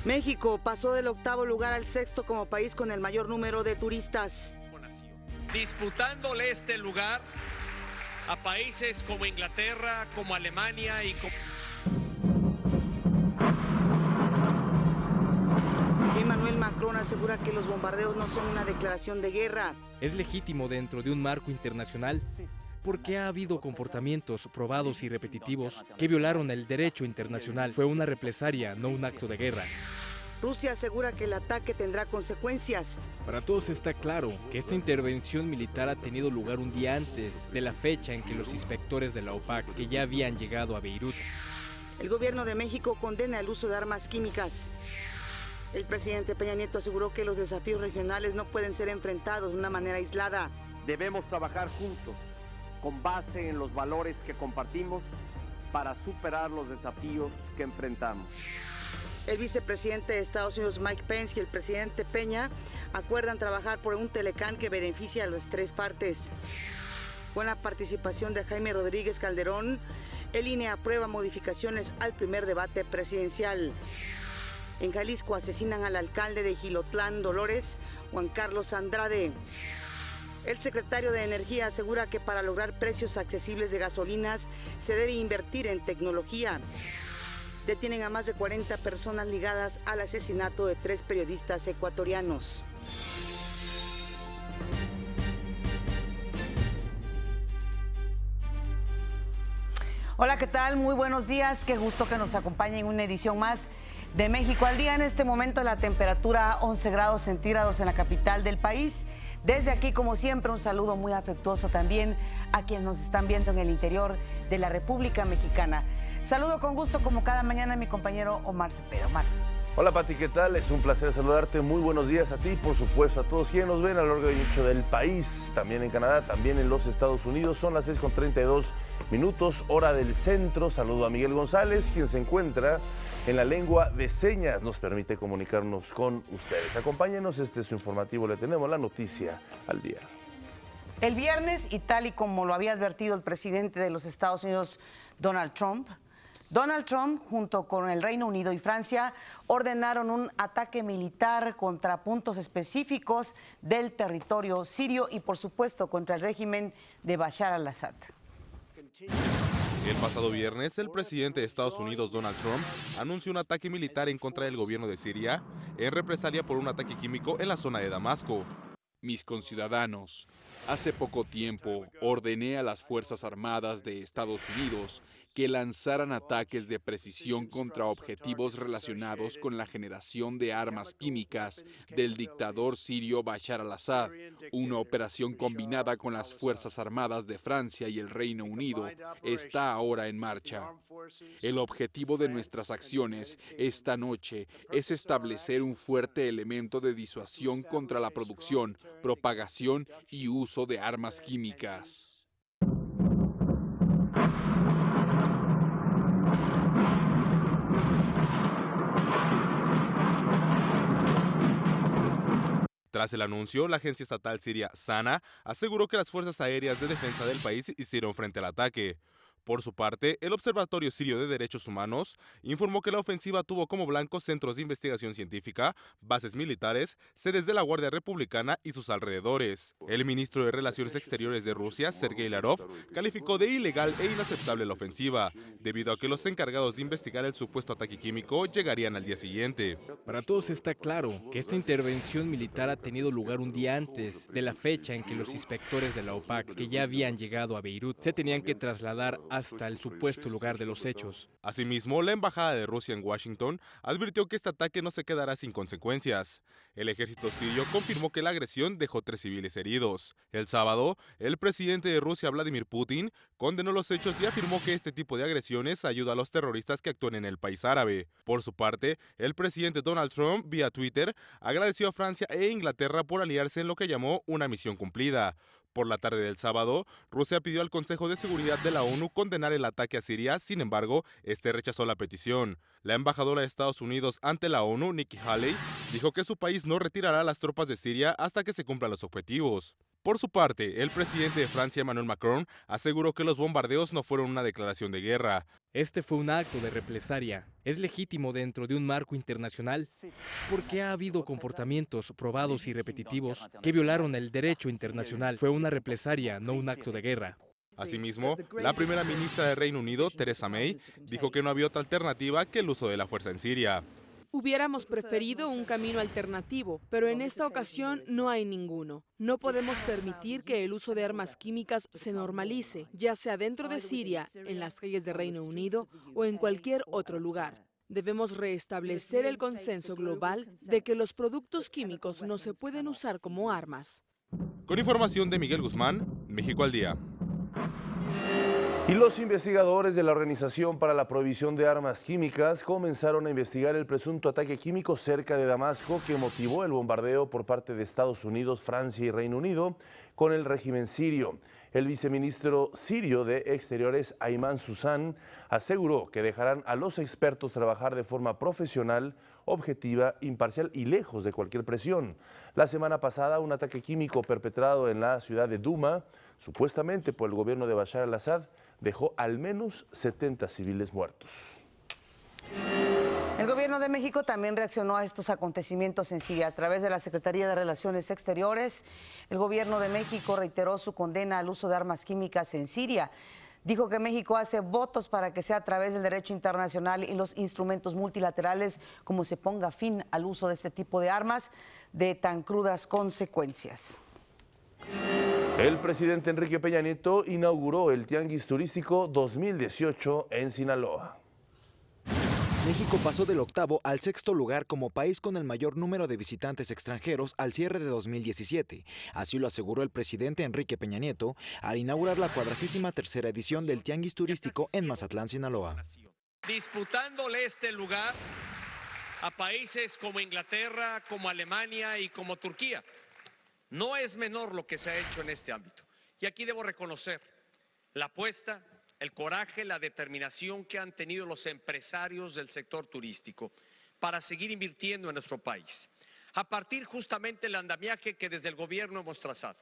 México pasó del 8º lugar al 6º como país con el mayor número de turistas. Disputándole este lugar a países como Inglaterra, como Alemania y como... Emmanuel Macron asegura que los bombardeos no son una declaración de guerra. Es legítimo dentro de un marco internacional porque ha habido comportamientos probados y repetitivos que violaron el derecho internacional. Fue una represalia, no un acto de guerra. Rusia asegura que el ataque tendrá consecuencias. Para todos está claro que esta intervención militar ha tenido lugar un día antes de la fecha en que los inspectores de la OPAC, que ya habían llegado a Beirut. El gobierno de México condena el uso de armas químicas. El presidente Peña Nieto aseguró que los desafíos regionales no pueden ser enfrentados de una manera aislada. Debemos trabajar juntos, con base en los valores que compartimos, para superar los desafíos que enfrentamos. El vicepresidente de Estados Unidos, Mike Pence, y el presidente Peña acuerdan trabajar por un Telecán que beneficie a las tres partes. Con la participación de Jaime Rodríguez Calderón, el INE aprueba modificaciones al primer debate presidencial. En Jalisco asesinan al alcalde de Jilotlán, Dolores, Juan Carlos Andrade. El secretario de Energía asegura que para lograr precios accesibles de gasolinas se debe invertir en tecnología. Detienen a más de 40 personas ligadas al asesinato de 3 periodistas ecuatorianos. Hola, ¿qué tal? Muy buenos días. Qué gusto que nos acompañen en una edición más de México al Día. En este momento la temperatura 11 grados centígrados en la capital del país. Desde aquí, como siempre, un saludo muy afectuoso también a quienes nos están viendo en el interior de la República Mexicana. Saludo con gusto, como cada mañana, a mi compañero Omar Cepeda. Omar. Hola Pati, ¿qué tal? Es un placer saludarte. Muy buenos días a ti, por supuesto, a todos quienes nos ven a lo largo y ancho del país, también en Canadá, también en los Estados Unidos. Son las 6:32 minutos, hora del centro. Saludo a Miguel González, quien se encuentra en la lengua de señas. Nos permite comunicarnos con ustedes. Acompáñenos, este es su informativo. Le tenemos la noticia al día. El viernes, y tal y como lo había advertido el presidente de los Estados Unidos, Donald Trump, junto con el Reino Unido y Francia, ordenaron un ataque militar contra puntos específicos del territorio sirio y, por supuesto, contra el régimen de Bashar al-Assad. El pasado viernes, el presidente de Estados Unidos, Donald Trump, anunció un ataque militar en contra del gobierno de Siria en represalia por un ataque químico en la zona de Damasco. Mis conciudadanos, hace poco tiempo ordené a las Fuerzas Armadas de Estados Unidos que lanzaran ataques de precisión contra objetivos relacionados con la generación de armas químicas del dictador sirio Bashar al-Assad. Una operación combinada con las Fuerzas Armadas de Francia y el Reino Unido está ahora en marcha. El objetivo de nuestras acciones esta noche es establecer un fuerte elemento de disuasión contra la producción, propagación y uso de armas químicas. Tras el anuncio, la agencia estatal siria SANA aseguró que las fuerzas aéreas de defensa del país hicieron frente al ataque. Por su parte, el Observatorio Sirio de Derechos Humanos informó que la ofensiva tuvo como blanco centros de investigación científica, bases militares, sedes de la Guardia Republicana y sus alrededores. El ministro de Relaciones Exteriores de Rusia, Sergei Lavrov, calificó de ilegal e inaceptable la ofensiva, debido a que los encargados de investigar el supuesto ataque químico llegarían al día siguiente. Para todos está claro que esta intervención militar ha tenido lugar un día antes de la fecha en que los inspectores de la OPAC, que ya habían llegado a Beirut, se tenían que trasladar hasta el supuesto lugar de los hechos. Asimismo, la embajada de Rusia en Washington advirtió que este ataque no se quedará sin consecuencias. El ejército sirio confirmó que la agresión dejó 3 civiles heridos. El sábado, el presidente de Rusia, Vladimir Putin, condenó los hechos y afirmó que este tipo de agresiones ayuda a los terroristas que actúan en el país árabe. Por su parte, el presidente Donald Trump, vía Twitter, agradeció a Francia e Inglaterra por aliarse en lo que llamó una misión cumplida. Por la tarde del sábado, Rusia pidió al Consejo de Seguridad de la ONU condenar el ataque a Siria, sin embargo, este rechazó la petición. La embajadora de Estados Unidos ante la ONU, Nikki Haley, dijo que su país no retirará las tropas de Siria hasta que se cumplan los objetivos. Por su parte, el presidente de Francia, Emmanuel Macron, aseguró que los bombardeos no fueron una declaración de guerra. Este fue un acto de represalia. ¿Es legítimo dentro de un marco internacional? Porque ha habido comportamientos probados y repetitivos que violaron el derecho internacional. Fue una represalia, no un acto de guerra. Asimismo, la primera ministra de Reino Unido, Theresa May, dijo que no había otra alternativa que el uso de la fuerza en Siria. Hubiéramos preferido un camino alternativo, pero en esta ocasión no hay ninguno. No podemos permitir que el uso de armas químicas se normalice, ya sea dentro de Siria, en las calles de Reino Unido o en cualquier otro lugar. Debemos restablecer el consenso global de que los productos químicos no se pueden usar como armas. Con información de Miguel Guzmán, México al Día. Y los investigadores de la Organización para la Prohibición de Armas Químicas comenzaron a investigar el presunto ataque químico cerca de Damasco que motivó el bombardeo por parte de Estados Unidos, Francia y Reino Unido con el régimen sirio. El viceministro sirio de Exteriores, Ayman Susan, aseguró que dejarán a los expertos trabajar de forma profesional, objetiva, imparcial y lejos de cualquier presión. La semana pasada, un ataque químico perpetrado en la ciudad de Duma, supuestamente por el gobierno de Bashar al-Assad, dejó al menos 70 civiles muertos. El gobierno de México también reaccionó a estos acontecimientos en Siria. A través de la Secretaría de Relaciones Exteriores, el gobierno de México reiteró su condena al uso de armas químicas en Siria. Dijo que México hace votos para que sea a través del derecho internacional y los instrumentos multilaterales como se ponga fin al uso de este tipo de armas de tan crudas consecuencias. El presidente Enrique Peña Nieto inauguró el Tianguis Turístico 2018 en Sinaloa. México pasó del 8º al 6º lugar como país con el mayor número de visitantes extranjeros al cierre de 2017. Así lo aseguró el presidente Enrique Peña Nieto al inaugurar la 43ª edición del Tianguis Turístico en Mazatlán, Sinaloa. Disputándole este lugar a países como Inglaterra, como Alemania y como Turquía. No es menor lo que se ha hecho en este ámbito. Y aquí debo reconocer la apuesta, el coraje, la determinación que han tenido los empresarios del sector turístico para seguir invirtiendo en nuestro país, a partir justamente del andamiaje que desde el gobierno hemos trazado.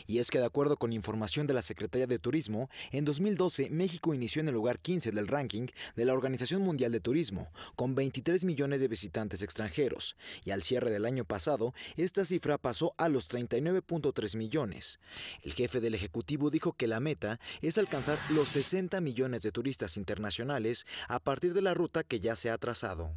Y es que de acuerdo con información de la Secretaría de Turismo, en 2012 México inició en el lugar 15 del ranking de la Organización Mundial de Turismo, con 23 millones de visitantes extranjeros, y al cierre del año pasado, esta cifra pasó a los 39.3 millones. El jefe del Ejecutivo dijo que la meta es alcanzar los 60 millones de turistas internacionales a partir de la ruta que ya se ha trazado.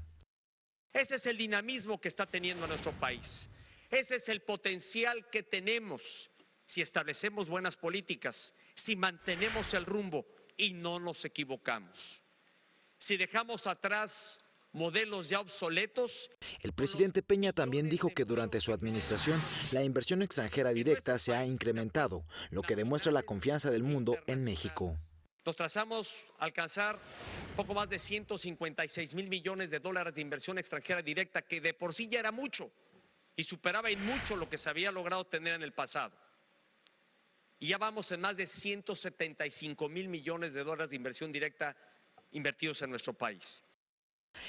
Ese es el dinamismo que está teniendo nuestro país. Ese es el potencial que tenemos. Si establecemos buenas políticas, si mantenemos el rumbo y no nos equivocamos, si dejamos atrás modelos ya obsoletos. El presidente Peña también dijo que durante su administración la inversión extranjera directa se ha incrementado, lo que demuestra la confianza del mundo en México. Nos trazamos a alcanzar poco más de 156,000 millones de dólares de inversión extranjera directa, que de por sí ya era mucho y superaba en mucho lo que se había logrado tener en el pasado. Y ya vamos en más de 175,000 millones de dólares de inversión directa invertidos en nuestro país.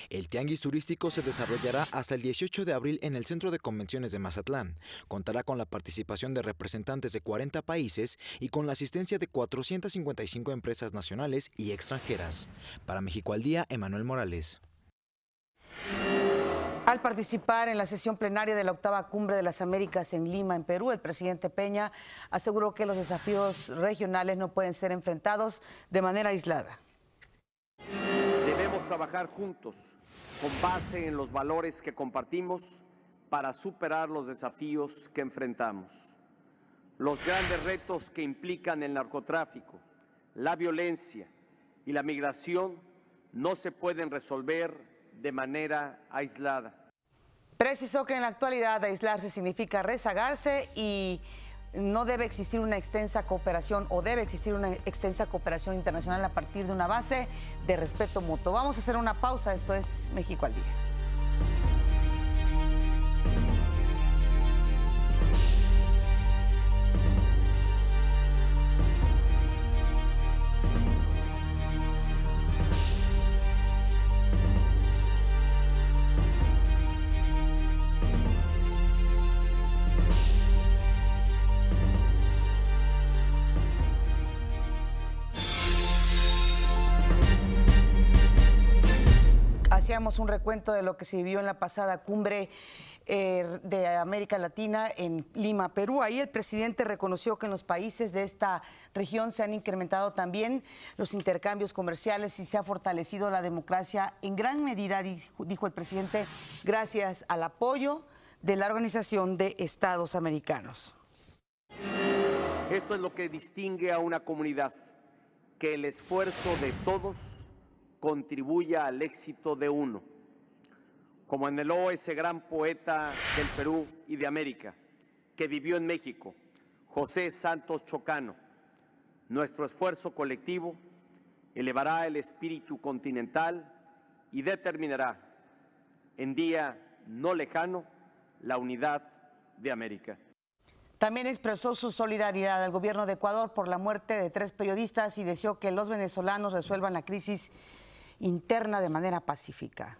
El Tianguis Turístico se desarrollará hasta el 18 de abril en el Centro de Convenciones de Mazatlán. Contará con la participación de representantes de 40 países y con la asistencia de 455 empresas nacionales y extranjeras. Para México al Día, Emanuel Morales. Al participar en la sesión plenaria de la 8ª Cumbre de las Américas en Lima, en Perú, el presidente Peña aseguró que los desafíos regionales no pueden ser enfrentados de manera aislada. Debemos trabajar juntos, con base en los valores que compartimos, para superar los desafíos que enfrentamos. Los grandes retos que implican el narcotráfico, la violencia y la migración no se pueden resolver de manera aislada. Precisó que en la actualidad aislarse significa rezagarse y no debe existir una extensa cooperación o debe existir una extensa cooperación internacional a partir de una base de respeto mutuo. Vamos a hacer una pausa, esto es México al Día. iniciamos un recuento de lo que se vivió en la pasada cumbre de América Latina en Lima, Perú. Ahí el presidente reconoció que en los países de esta región se han incrementado también los intercambios comerciales y se ha fortalecido la democracia en gran medida, dijo el presidente, gracias al apoyo de la Organización de Estados Americanos. Esto es lo que distingue a una comunidad, que el esfuerzo de todos contribuya al éxito de uno. Como anheló ese gran poeta del Perú y de América, que vivió en México, José Santos Chocano, nuestro esfuerzo colectivo elevará el espíritu continental y determinará, en día no lejano, la unidad de América. También expresó su solidaridad al gobierno de Ecuador por la muerte de 3 periodistas y deseó que los venezolanos resuelvan la crisis interna de manera pacífica.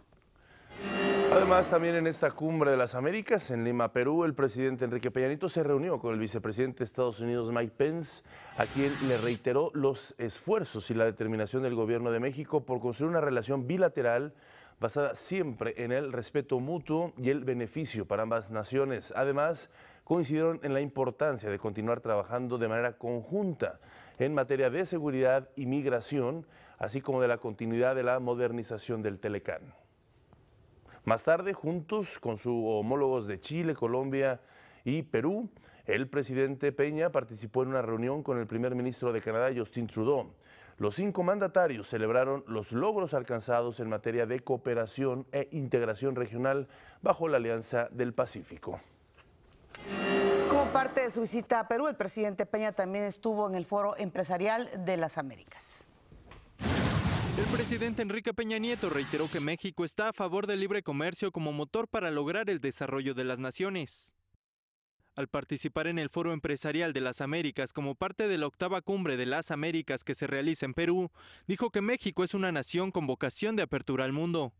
Además, también en esta cumbre de las Américas, en Lima, Perú, el presidente Enrique Peña Nieto se reunió con el vicepresidente de Estados Unidos, Mike Pence, a quien le reiteró los esfuerzos y la determinación del gobierno de México por construir una relación bilateral basada siempre en el respeto mutuo y el beneficio para ambas naciones. Además, coincidieron en la importancia de continuar trabajando de manera conjunta en materia de seguridad y migración, así como de la continuidad de la modernización del Telecán. Más tarde, juntos con sus homólogos de Chile, Colombia y Perú, el presidente Peña participó en una reunión con el primer ministro de Canadá, Justin Trudeau. Los 5 mandatarios celebraron los logros alcanzados en materia de cooperación e integración regional bajo la Alianza del Pacífico. Como parte de su visita a Perú, el presidente Peña también estuvo en el Foro Empresarial de las Américas. El presidente Enrique Peña Nieto reiteró que México está a favor del libre comercio como motor para lograr el desarrollo de las naciones. Al participar en el Foro Empresarial de las Américas como parte de la 8ª Cumbre de las Américas que se realiza en Perú, dijo que México es una nación con vocación de apertura al mundo.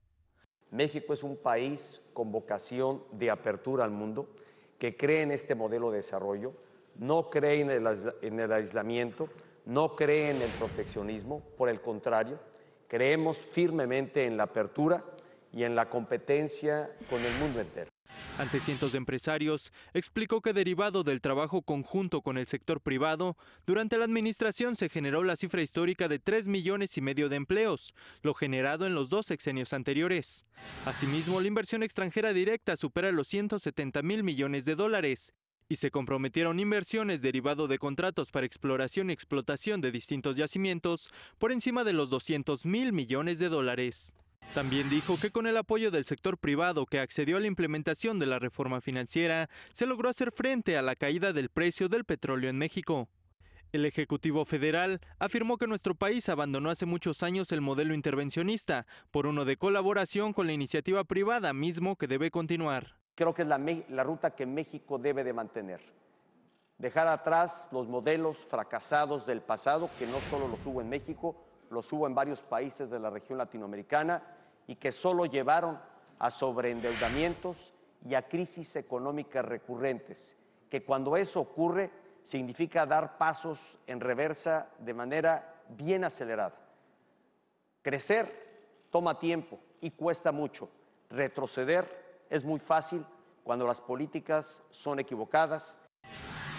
México es un país con vocación de apertura al mundo, que cree en este modelo de desarrollo, no cree en el aislamiento, no cree en el proteccionismo, por el contrario, creemos firmemente en la apertura y en la competencia con el mundo entero. Ante cientos de empresarios, explicó que derivado del trabajo conjunto con el sector privado, durante la administración se generó la cifra histórica de 3,5 millones de empleos, lo generado en los 2 sexenios anteriores. Asimismo, la inversión extranjera directa supera los $170,000 millones y se comprometieron inversiones derivado de contratos para exploración y explotación de distintos yacimientos por encima de los $200,000 millones. También dijo que con el apoyo del sector privado que accedió a la implementación de la reforma financiera, se logró hacer frente a la caída del precio del petróleo en México. El Ejecutivo Federal afirmó que nuestro país abandonó hace muchos años el modelo intervencionista por uno de colaboración con la iniciativa privada, mismo que debe continuar. Creo que es la ruta que México debe de mantener. Dejar atrás los modelos fracasados del pasado, que no solo los hubo en México, los hubo en varios países de la región latinoamericana y que solo llevaron a sobreendeudamientos y a crisis económicas recurrentes, que cuando eso ocurre significa dar pasos en reversa de manera bien acelerada. Crecer toma tiempo y cuesta mucho. Retroceder es muy fácil cuando las políticas son equivocadas.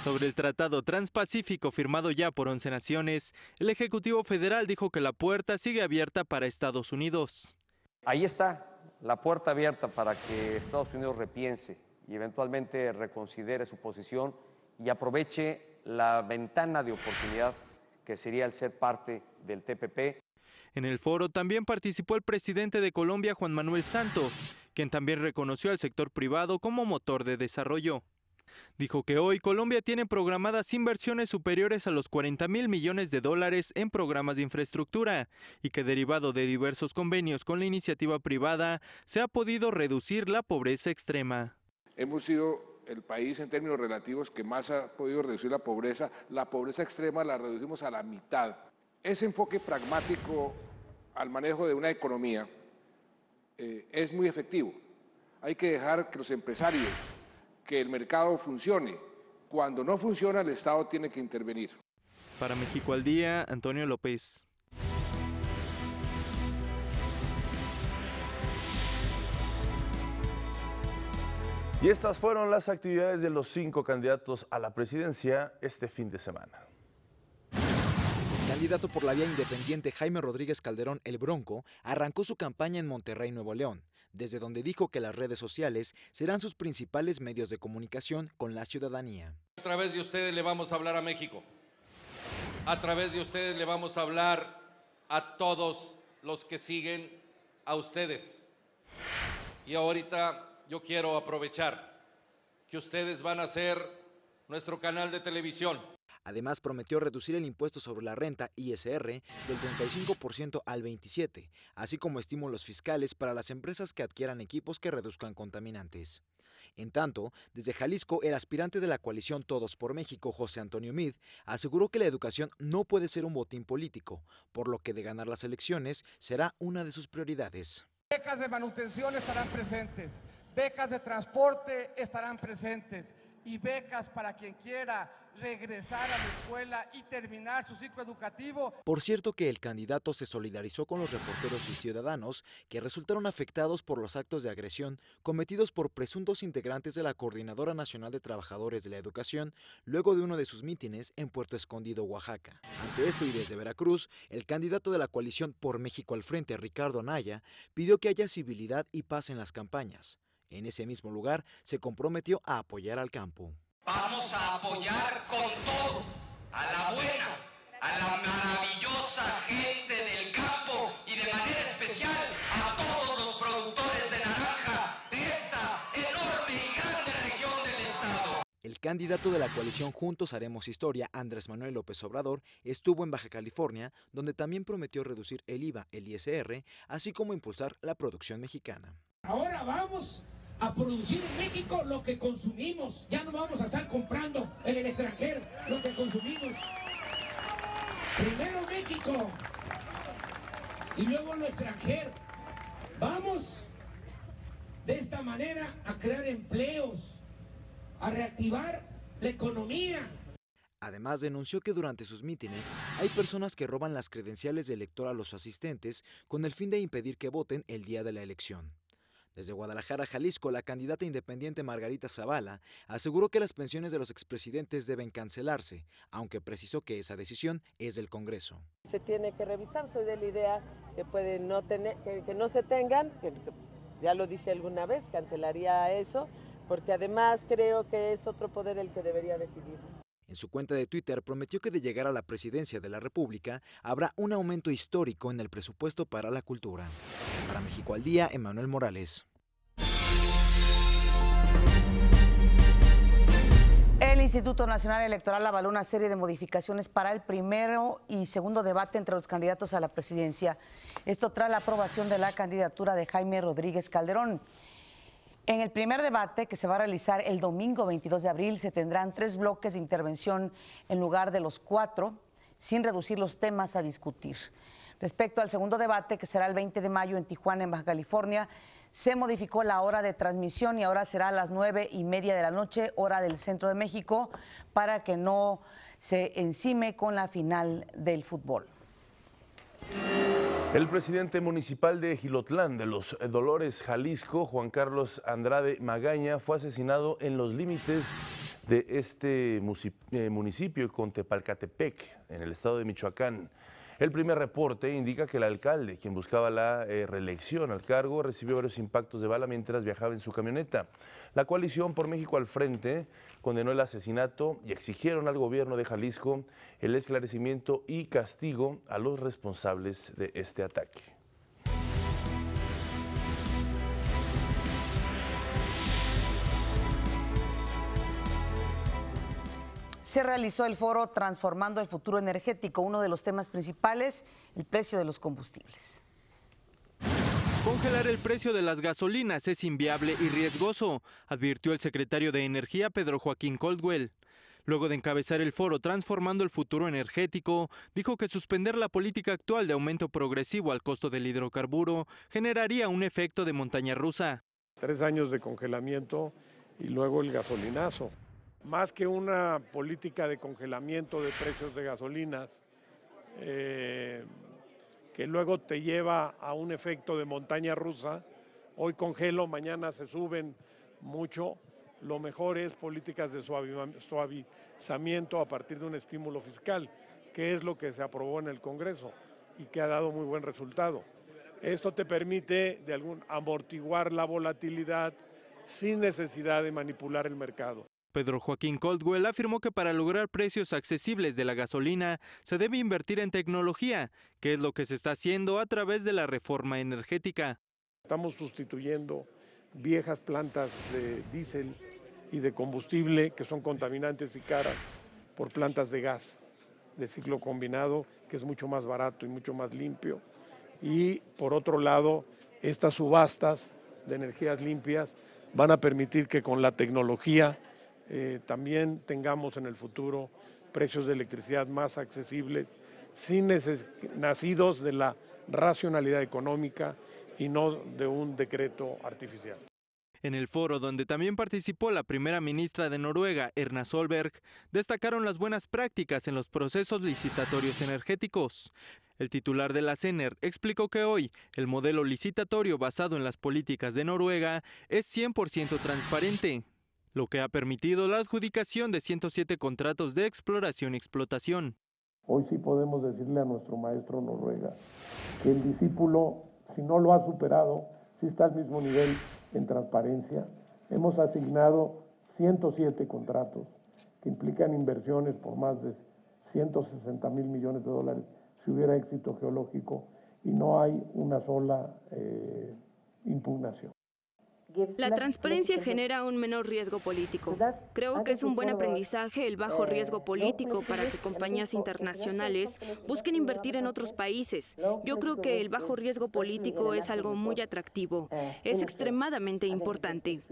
Sobre el Tratado Transpacífico firmado ya por 11 naciones, el Ejecutivo Federal dijo que la puerta sigue abierta para Estados Unidos. Ahí está la puerta abierta para que Estados Unidos repiense y eventualmente reconsidere su posición y aproveche la ventana de oportunidad que sería el ser parte del TPP. En el foro también participó el presidente de Colombia, Juan Manuel Santos, quien también reconoció al sector privado como motor de desarrollo. Dijo que hoy Colombia tiene programadas inversiones superiores a los $40,000 millones en programas de infraestructura y que derivado de diversos convenios con la iniciativa privada se ha podido reducir la pobreza extrema. Hemos sido el país en términos relativos que más ha podido reducir la pobreza. La pobreza extrema la reducimos a la mitad. Ese enfoque pragmático al manejo de una economía es muy efectivo. Hay que dejar que los empresarios, que el mercado funcione. Cuando no funciona, el Estado tiene que intervenir. Para México al Día, Antonio López. Y estas fueron las actividades de los 5 candidatos a la presidencia este fin de semana. El candidato por la vía independiente Jaime Rodríguez Calderón, el Bronco, arrancó su campaña en Monterrey, Nuevo León, desde donde dijo que las redes sociales serán sus principales medios de comunicación con la ciudadanía. A través de ustedes le vamos a hablar a México. A través de ustedes le vamos a hablar a todos los que siguen a ustedes. Y ahorita yo quiero aprovechar que ustedes van a ser nuestro canal de televisión. Además, prometió reducir el impuesto sobre la renta, ISR, del 35% al 27%, así como estímulos fiscales para las empresas que adquieran equipos que reduzcan contaminantes. En tanto, desde Jalisco, el aspirante de la coalición Todos por México, José Antonio Meade, aseguró que la educación no puede ser un botín político, por lo que de ganar las elecciones será una de sus prioridades. Becas de manutención estarán presentes, becas de transporte estarán presentes y becas para quien quiera regresar a la escuela y terminar su ciclo educativo. Por cierto que el candidato se solidarizó con los reporteros y ciudadanos que resultaron afectados por los actos de agresión cometidos por presuntos integrantes de la Coordinadora Nacional de Trabajadores de la Educación luego de uno de sus mítines en Puerto Escondido, Oaxaca. Ante esto y desde Veracruz, el candidato de la coalición Por México al Frente, Ricardo Anaya, pidió que haya civilidad y paz en las campañas. En ese mismo lugar se comprometió a apoyar al campo. Vamos a apoyar con todo a la buena, a la maravillosa gente del campo y de manera especial a todos los productores de naranja de esta enorme y grande región del estado. El candidato de la coalición Juntos Haremos Historia, Andrés Manuel López Obrador, estuvo en Baja California, donde también prometió reducir el IVA, el ISR, así como impulsar la producción mexicana. Ahora vamos a producir en México lo que consumimos. Ya no vamos a estar comprando en el extranjero lo que consumimos. Primero México y luego lo extranjero. Vamos de esta manera a crear empleos, a reactivar la economía. Además, denunció que durante sus mítines hay personas que roban las credenciales de elector a los asistentes con el fin de impedir que voten el día de la elección. Desde Guadalajara, Jalisco, la candidata independiente Margarita Zavala aseguró que las pensiones de los expresidentes deben cancelarse, aunque precisó que esa decisión es del Congreso. Se tiene que revisar, soy de la idea que pueden no tener, que no se tengan, que ya lo dije alguna vez, cancelaría eso, porque además creo que es otro poder el que debería decidir. En su cuenta de Twitter prometió que de llegar a la presidencia de la República habrá un aumento histórico en el presupuesto para la cultura. Para México al Día, Emanuel Morales. El Instituto Nacional Electoral avaló una serie de modificaciones para el primero y segundo debate entre los candidatos a la presidencia. Esto tras la aprobación de la candidatura de Jaime Rodríguez Calderón. En el primer debate, que se va a realizar el domingo 22 de abril, se tendrán 3 bloques de intervención en lugar de los 4, sin reducir los temas a discutir. Respecto al segundo debate, que será el 20 de mayo en Tijuana, en Baja California, se modificó la hora de transmisión y ahora será a las 9:30 de la noche, hora del centro de México, para que no se encime con la final del fútbol. El presidente municipal de Jilotlán de los Dolores, Jalisco, Juan Carlos Andrade Magaña, fue asesinado en los límites de este municipio con Tepalcatepec, en el estado de Michoacán. El primer reporte indica que el alcalde, quien buscaba la reelección al cargo, recibió varios impactos de bala mientras viajaba en su camioneta. La coalición Por México al Frente condenó el asesinato y exigieron al gobierno de Jalisco el esclarecimiento y castigo a los responsables de este ataque. Se realizó el foro Transformando el Futuro Energético. Uno de los temas principales, el precio de los combustibles. Congelar el precio de las gasolinas es inviable y riesgoso, advirtió el secretario de Energía, Pedro Joaquín Caldwell. Luego de encabezar el foro Transformando el Futuro Energético, dijo que suspender la política actual de aumento progresivo al costo del hidrocarburo generaría un efecto de montaña rusa. 3 años de congelamiento y luego el gasolinazo. Más que una política de congelamiento de precios de gasolinas, que luego te lleva a un efecto de montaña rusa, hoy congelo, mañana se suben mucho, lo mejor es políticas de suavizamiento a partir de un estímulo fiscal, que es lo que se aprobó en el Congreso y que ha dado muy buen resultado. Esto te permite amortiguar la volatilidad sin necesidad de manipular el mercado. Pedro Joaquín Caldwell afirmó que para lograr precios accesibles de la gasolina se debe invertir en tecnología, que es lo que se está haciendo a través de la reforma energética. Estamos sustituyendo viejas plantas de diésel y de combustible que son contaminantes y caras por plantas de gas de ciclo combinado, que es mucho más barato y mucho más limpio. Y por otro lado, estas subastas de energías limpias van a permitir que con la tecnología también tengamos en el futuro precios de electricidad más accesibles, nacidos de la racionalidad económica y no de un decreto artificial. En el foro, donde también participó la primera ministra de Noruega, Erna Solberg, destacaron las buenas prácticas en los procesos licitatorios energéticos. El titular de la CENER explicó que hoy el modelo licitatorio basado en las políticas de Noruega es 100% transparente, lo que ha permitido la adjudicación de 107 contratos de exploración y explotación. Hoy sí podemos decirle a nuestro maestro Noruega que el discípulo, si no lo ha superado, sí está al mismo nivel en transparencia. Hemos asignado 107 contratos que implican inversiones por más de 160,000 millones de dólares si hubiera éxito geológico, y no hay una sola impugnación. La transparencia genera un menor riesgo político. Creo que es un buen aprendizaje el bajo riesgo político para que compañías internacionales busquen invertir en otros países. Yo creo que el bajo riesgo político es algo muy atractivo. Es extremadamente importante.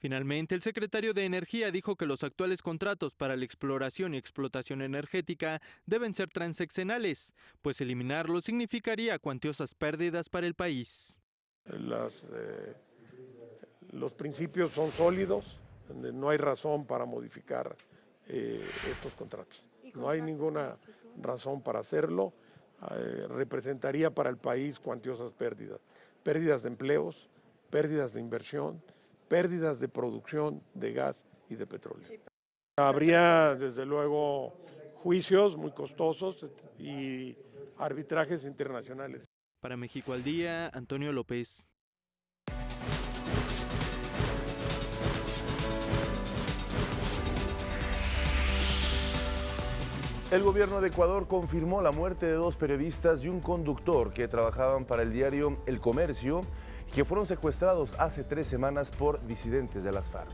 Finalmente, el secretario de Energía dijo que los actuales contratos para la exploración y explotación energética deben ser transeccionales, pues eliminarlos significaría cuantiosas pérdidas para el país. Los principios son sólidos, no hay razón para modificar estos contratos. No hay ninguna razón para hacerlo. Representaría para el país cuantiosas pérdidas. Pérdidas de empleos, pérdidas de inversión, pérdidas de producción de gas y de petróleo. Habría, desde luego, juicios muy costosos y arbitrajes internacionales. Para México al Día, Antonio López. El gobierno de Ecuador confirmó la muerte de 2 periodistas y un conductor que trabajaban para el diario El Comercio y que fueron secuestrados hace 3 semanas por disidentes de las FARC.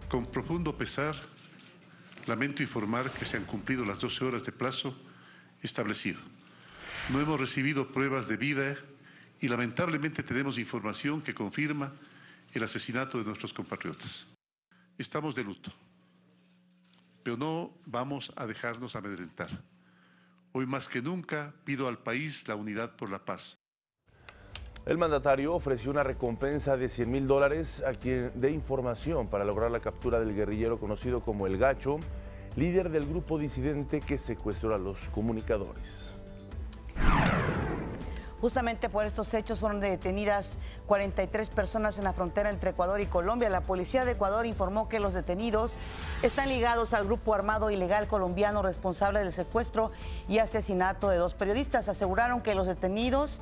Con profundo pesar, lamento informar que se han cumplido las 12 horas de plazo establecido. No hemos recibido pruebas de vida y lamentablemente tenemos información que confirma el asesinato de nuestros compatriotas. Estamos de luto, pero no vamos a dejarnos amedrentar. Hoy más que nunca pido al país la unidad por la paz. El mandatario ofreció una recompensa de $100,000 a quien dé información para lograr la captura del guerrillero conocido como El Gacho, líder del grupo disidente que secuestró a los comunicadores. Justamente por estos hechos fueron detenidas 43 personas en la frontera entre Ecuador y Colombia. La policía de Ecuador informó que los detenidos están ligados al grupo armado ilegal colombiano responsable del secuestro y asesinato de 2 periodistas. Aseguraron que los detenidos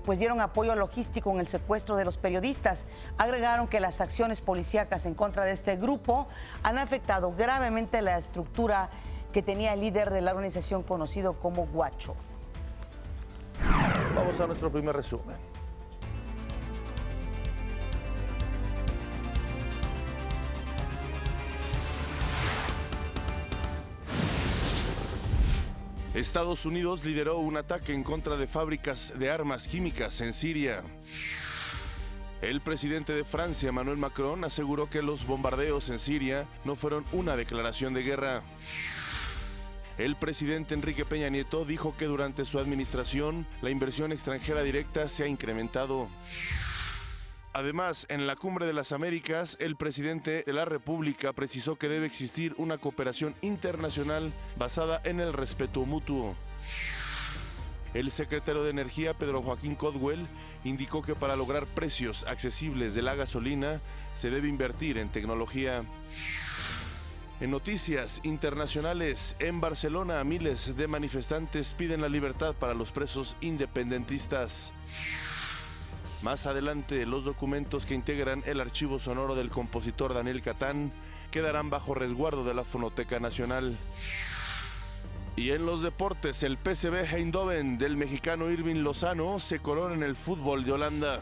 pues dieron apoyo logístico en el secuestro de los periodistas. Agregaron que las acciones policíacas en contra de este grupo han afectado gravemente la estructura que tenía el líder de la organización conocido como Guacho. Vamos a nuestro primer resumen. Estados Unidos lideró un ataque en contra de fábricas de armas químicas en Siria. El presidente de Francia, Emmanuel Macron, aseguró que los bombardeos en Siria no fueron una declaración de guerra. El presidente Enrique Peña Nieto dijo que durante su administración la inversión extranjera directa se ha incrementado. Además, en la Cumbre de las Américas, el presidente de la República precisó que debe existir una cooperación internacional basada en el respeto mutuo. El secretario de Energía, Pedro Joaquín Caldwell, indicó que para lograr precios accesibles de la gasolina se debe invertir en tecnología. En noticias internacionales, en Barcelona, miles de manifestantes piden la libertad para los presos independentistas. Más adelante, los documentos que integran el archivo sonoro del compositor Daniel Catán quedarán bajo resguardo de la Fonoteca Nacional. Y en los deportes, el PSV Eindhoven del mexicano Irving Lozano se corona en el fútbol de Holanda.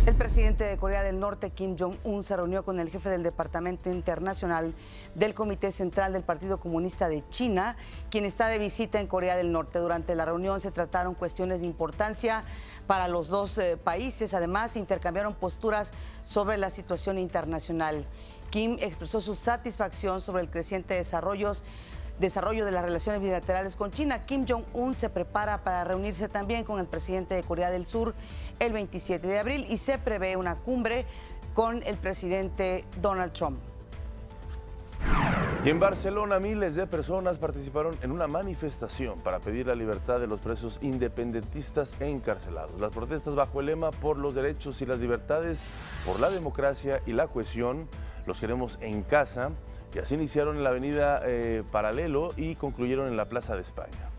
El presidente de Corea del Norte, Kim Jong-un, se reunió con el jefe del Departamento Internacional del Comité Central del Partido Comunista de China, quien está de visita en Corea del Norte. Durante la reunión se trataron cuestiones de importancia para los dos países. Además, se intercambiaron posturas sobre la situación internacional. Kim expresó su satisfacción sobre el creciente desarrollo de las relaciones bilaterales con China. Kim Jong-un se prepara para reunirse también con el presidente de Corea del Sur el 27 de abril y se prevé una cumbre con el presidente Donald Trump. Y en Barcelona, miles de personas participaron en una manifestación para pedir la libertad de los presos independentistas encarcelados. Las protestas bajo el lema por los derechos y las libertades, por la democracia y la cohesión, los queremos en casa. Y así iniciaron en la avenida Paralelo y concluyeron en la Plaza de España.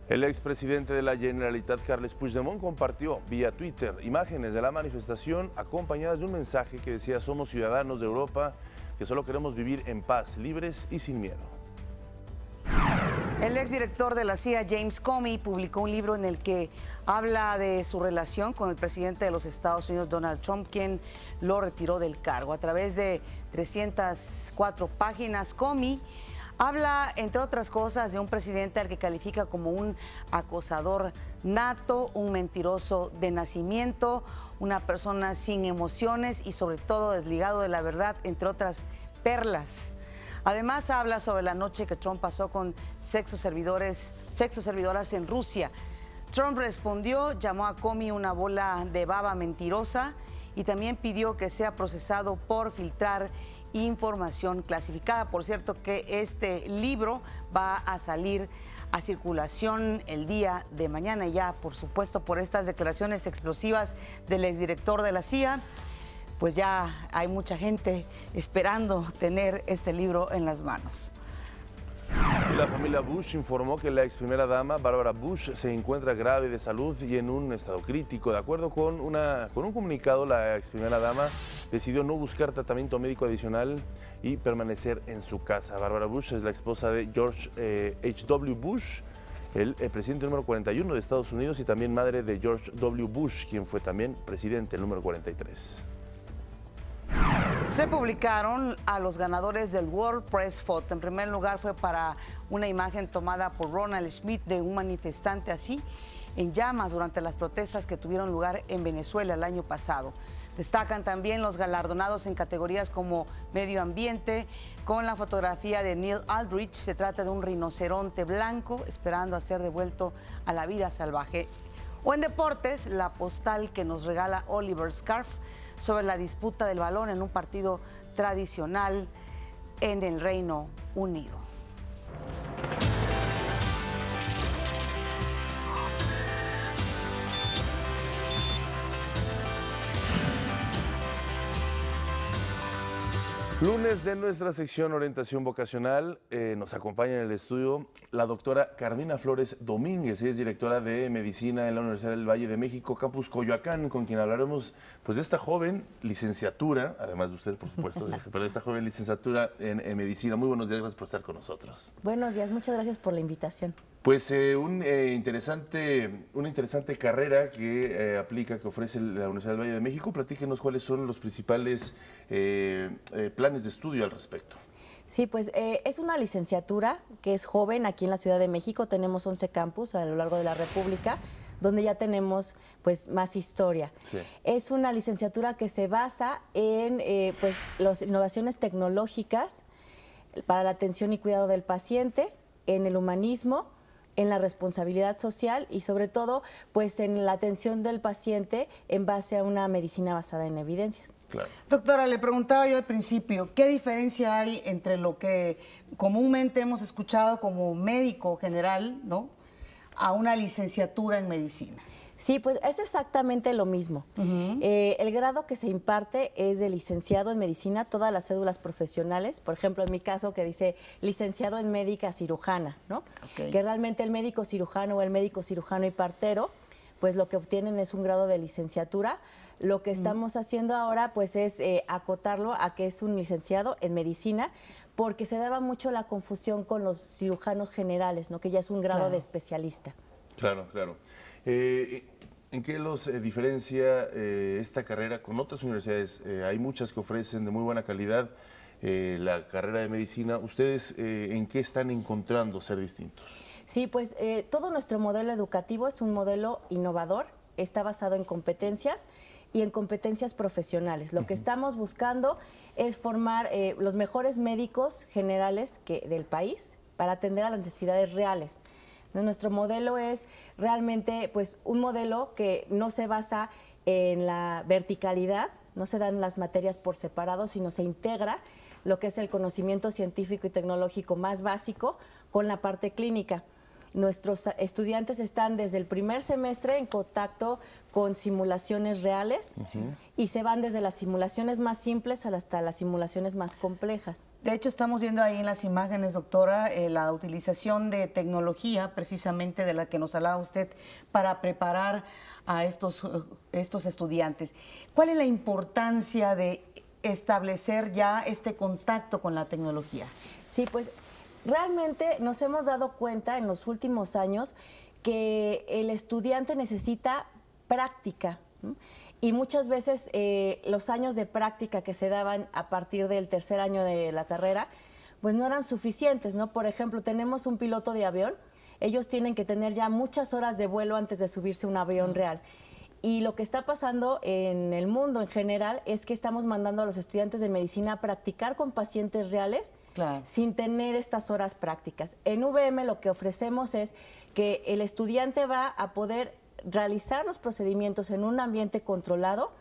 El expresidente de la Generalitat, Carles Puigdemont, compartió vía Twitter imágenes de la manifestación acompañadas de un mensaje que decía: somos ciudadanos de Europa que solo queremos vivir en paz, libres y sin miedo. El exdirector de la CIA, James Comey, publicó un libro en el que habla de su relación con el presidente de los Estados Unidos, Donald Trump, quien lo retiró del cargo. A través de 304 páginas, Comey habla, entre otras cosas, de un presidente al que califica como un acosador nato, un mentiroso de nacimiento, una persona sin emociones y sobre todo desligado de la verdad, entre otras perlas. Además habla sobre la noche que Trump pasó con sexoservidoras en Rusia. Trump respondió, llamó a Comey una bola de baba mentirosa y también pidió que sea procesado por filtrar información clasificada. Por cierto que este libro va a salir a circulación el día de mañana, y ya por supuesto por estas declaraciones explosivas del exdirector de la CIA, pues ya hay mucha gente esperando tener este libro en las manos. Y la familia Bush informó que la ex primera dama, Barbara Bush, se encuentra grave de salud y en un estado crítico. De acuerdo con un comunicado, la ex primera dama decidió no buscar tratamiento médico adicional y permanecer en su casa. Barbara Bush es la esposa de George H.W. Bush, el presidente número 41 de Estados Unidos, y también madre de George W. Bush, quien fue también presidente, el número 43. Se publicaron a los ganadores del World Press Photo. En primer lugar fue para una imagen tomada por Ronald Smith de un manifestante así en llamas durante las protestas que tuvieron lugar en Venezuela el año pasado. Destacan también los galardonados en categorías como medio ambiente, con la fotografía de Neil Aldrich. Se trata de un rinoceronte blanco esperando a ser devuelto a la vida salvaje. O en deportes, la postal que nos regala Oliver Scarf sobre la disputa del balón en un partido tradicional en el Reino Unido. Lunes de nuestra sección Orientación Vocacional, nos acompaña en el estudio la doctora Carmina Flores Domínguez. Ella es directora de Medicina en la Universidad del Valle de México, Campus Coyoacán, con quien hablaremos pues, de esta joven licenciatura, además de usted, por supuesto, pero de esta joven licenciatura en Medicina. Muy buenos días, gracias por estar con nosotros. Buenos días, muchas gracias por la invitación. Pues una interesante carrera que aplica, que ofrece la Universidad del Valle de México. Platíquenos cuáles son los principales planes de estudio al respecto. Sí, pues es una licenciatura que es joven aquí en la Ciudad de México. Tenemos 11 campus a lo largo de la República, donde ya tenemos pues más historia. Sí. Es una licenciatura que se basa en pues las innovaciones tecnológicas para la atención y cuidado del paciente, en el humanismo, en la responsabilidad social y sobre todo pues en la atención del paciente en base a una medicina basada en evidencias. Claro. Doctora, le preguntaba yo al principio, ¿qué diferencia hay entre lo que comúnmente hemos escuchado como médico general, ¿no?, a una licenciatura en medicina? Sí, pues es exactamente lo mismo. El grado que se imparte es de licenciado en medicina, todas las cédulas profesionales, por ejemplo, en mi caso que dice licenciado en médica cirujana, ¿no? Okay. Que realmente el médico cirujano o el médico cirujano y partero, pues lo que obtienen es un grado de licenciatura. Lo que estamos haciendo ahora pues es acotarlo a que es un licenciado en medicina, porque se daba mucho la confusión con los cirujanos generales, ¿no?, que ya es un grado de especialista. Claro, claro. ¿En qué los diferencia esta carrera con otras universidades? Hay muchas que ofrecen de muy buena calidad la carrera de medicina. ¿Ustedes en qué están encontrando ser distintos? Sí, pues todo nuestro modelo educativo es un modelo innovador, está basado en competencias y en competencias profesionales. Lo que estamos buscando es formar los mejores médicos generales del país para atender a las necesidades reales. Nuestro modelo es realmente pues, un modelo que no se basa en la verticalidad, no se dan las materias por separado, sino se integra lo que es el conocimiento científico y tecnológico más básico con la parte clínica. Nuestros estudiantes están desde el primer semestre en contacto con simulaciones reales y se van desde las simulaciones más simples hasta las simulaciones más complejas. De hecho, estamos viendo ahí en las imágenes, doctora, la utilización de tecnología, precisamente de la que nos hablaba usted, para preparar a estos estudiantes. ¿Cuál es la importancia de establecer ya este contacto con la tecnología? Sí, pues realmente nos hemos dado cuenta en los últimos años que el estudiante necesita práctica, ¿no? Y muchas veces los años de práctica que se daban a partir del tercer año de la carrera, pues no eran suficientes, ¿no? Por ejemplo, tenemos un piloto de avión, ellos tienen que tener ya muchas horas de vuelo antes de subirse a un avión real. Y lo que está pasando en el mundo en general es que estamos mandando a los estudiantes de medicina a practicar con pacientes reales, claro, sin tener estas horas prácticas. En VM lo que ofrecemos es que el estudiante va a poder realizar los procedimientos en un ambiente controlado